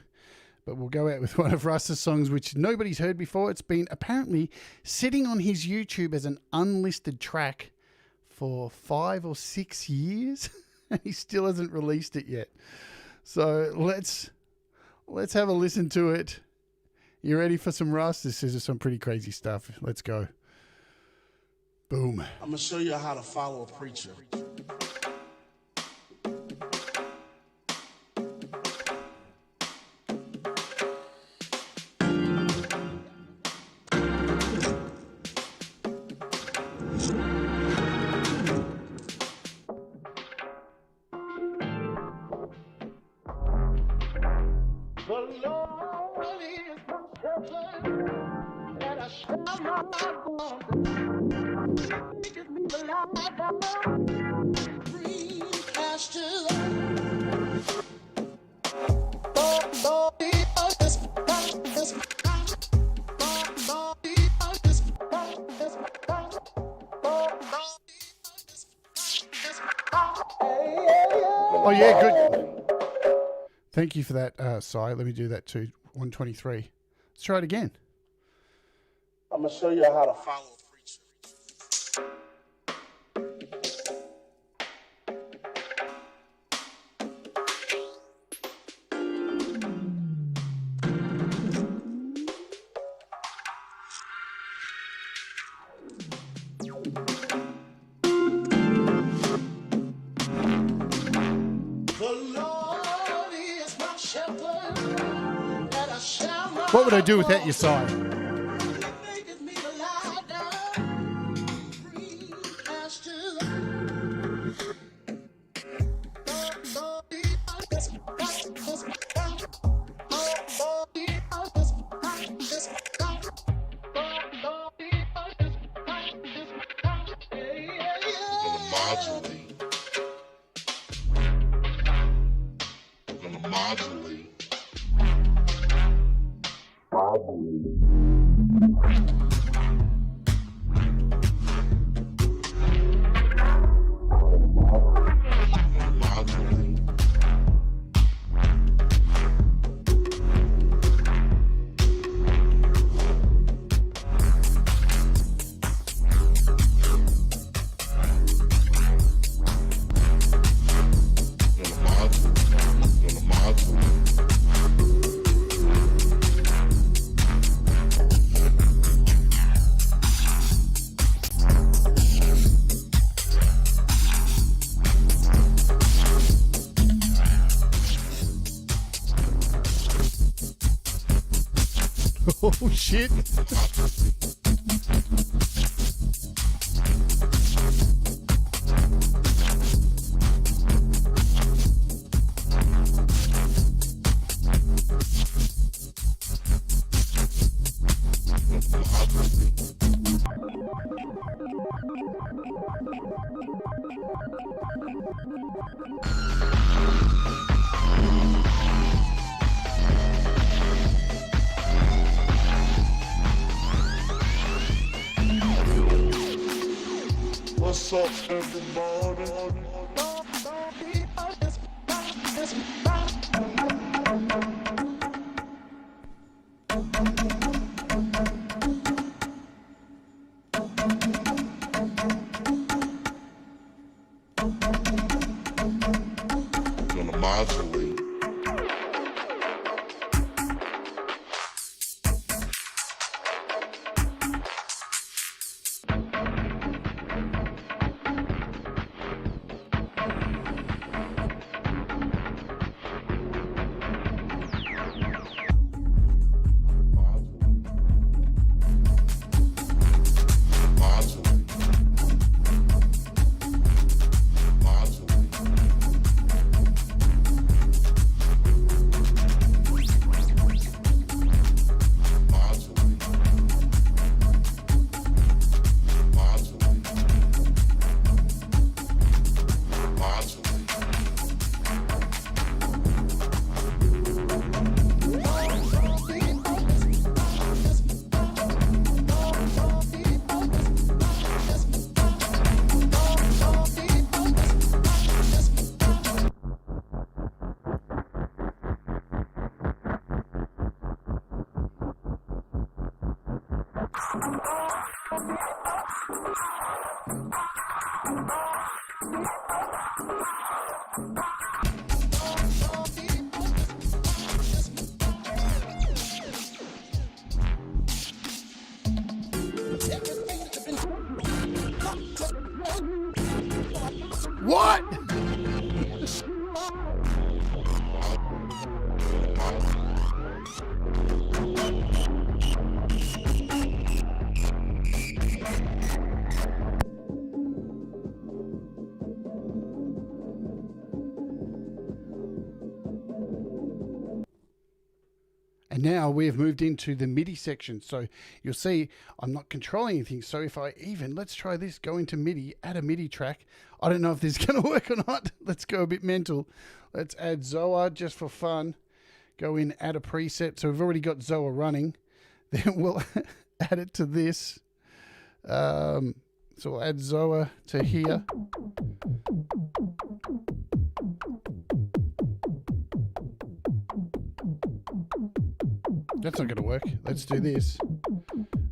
But we'll go out with one of Russ's songs, which nobody's heard before. It's been apparently sitting on his YouTube as an unlisted track for 5 or 6 years, and he still hasn't released it yet. So let's have a listen to it. You ready for some Russ? This is some pretty crazy stuff. Let's go. Boom. I'm going to show you how to follow a preacher. Oh, yeah, good. Thank you for that, Si. Let me do that too. 123. Let's try it again. I'm going to show you how to follow a preacher. What would I do without your side? Oh, shit. What's up, everybody? Gonna modulate. What? And now we have moved into the MIDI section. So you'll see I'm not controlling anything. So if I even, let's try this, go into MIDI, add a MIDI track. I don't know if this is going to work or not. Let's go a bit mental. Let's add Zoa just for fun. Go in, add a preset. So we've already got Zoa running. Then we'll add it to this. So we'll add Zoa to here. That's not going to work. Let's do this.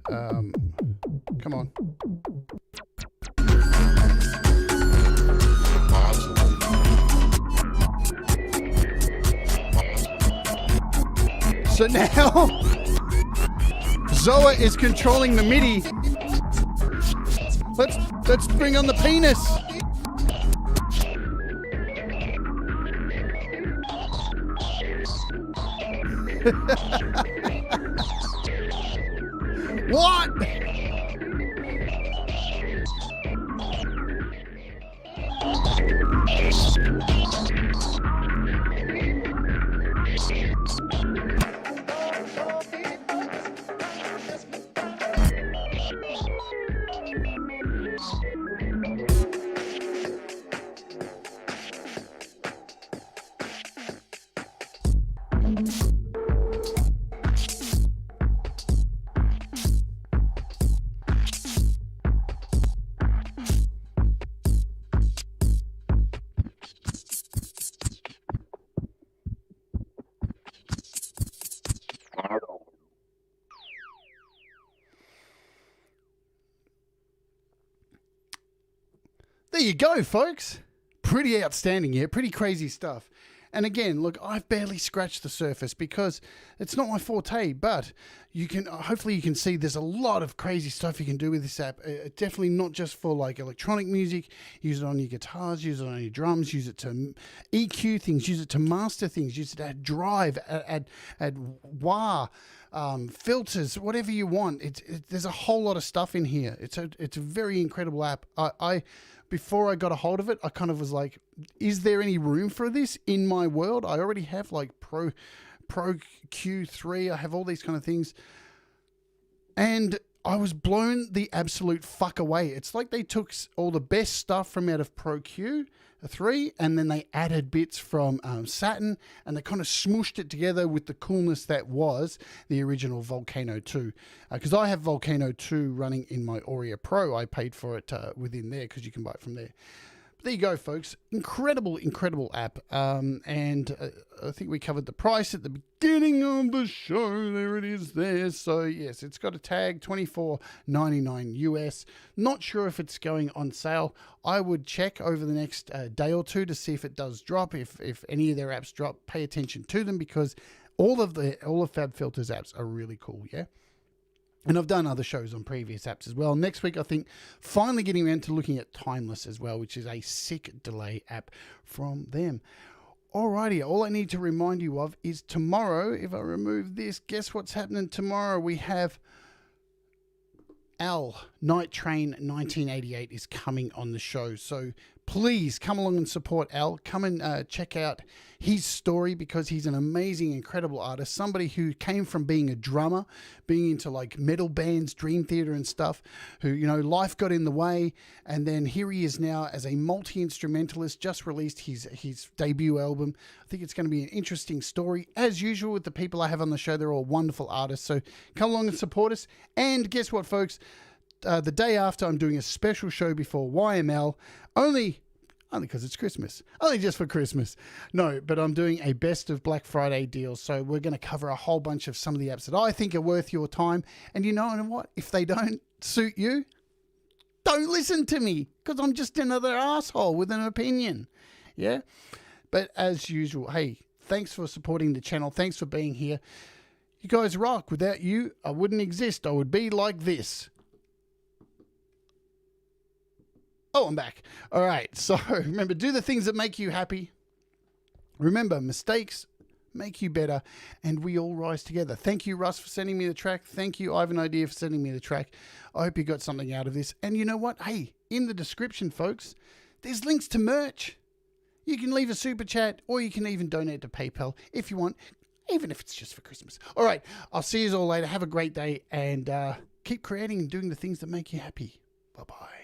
Come on. So now, Zoa is controlling the MIDI. Let's bring on the penis. What? There you go, folks. Pretty outstanding here. Pretty crazy stuff. And again, look, I've barely scratched the surface because it's not my forte, but you can, hopefully you can see there's a lot of crazy stuff you can do with this app. Definitely not just for like electronic music. Use it on your guitars, use it on your drums, use it to EQ things, use it to master things, use it to add drive, add wah, filters, whatever you want. There's a whole lot of stuff in here. It's a very incredible app. Before I got a hold of it, I kind of was like, is there any room for this in my world? I already have like Pro Q3. I have all these kind of things. And I was blown the absolute fuck away. It's like they took all the best stuff from out of Pro Q3 and then they added bits from Saturn and they kind of smooshed it together with the coolness that was the original Volcano 2. Because I have Volcano 2 running in my Auria Pro. I paid for it within there because you can buy it from there. But there you go, folks. Incredible app. And I think we covered the price at the beginning of the show. There it is there. So, yes, it's got a tag, $24.99 US. Not sure if it's going on sale. I would check over the next day or two to see if it does drop. If any of their apps drop, pay attention to them because all of FabFilter's apps are really cool, yeah? And I've done other shows on previous apps as well. Next week, I think, finally getting around to looking at Timeless as well, which is a sick delay app from them. Alrighty, all I need to remind you of is tomorrow, if I remove this, guess what's happening tomorrow? We have Al, Night Train 1988 is coming on the show. So please come along and support Al. Come and check out his story because he's an amazing, incredible artist. Somebody who came from being a drummer, being into like metal bands, Dream Theater and stuff, who, you know, life got in the way. And then here he is now as a multi-instrumentalist, just released his debut album. I think it's going to be an interesting story. As usual with the people I have on the show, they're all wonderful artists. So come along and support us. And guess what, folks? The day after, I'm doing a special show before YML. Only Only because it's Christmas. Only just for Christmas. No, but I'm doing a best of Black Friday deal. So we're going to cover a whole bunch of some of the apps that I think are worth your time. And you know what? If they don't suit you, don't listen to me, because I'm just another asshole with an opinion. Yeah? But as usual, hey, thanks for supporting the channel. Thanks for being here. You guys rock. Without you, I wouldn't exist. I would be like this. Oh, I'm back. All right. So remember, do the things that make you happy. Remember, mistakes make you better, and we all rise together. Thank you, Russ, for sending me the track. Thank you, Ivan Idea, for sending me the track. I hope you got something out of this. And you know what? Hey, in the description, folks, there's links to merch. You can leave a super chat, or you can even donate to PayPal if you want, even if it's just for Christmas. All right. I'll see you all later. Have a great day, and keep creating and doing the things that make you happy. Bye-bye.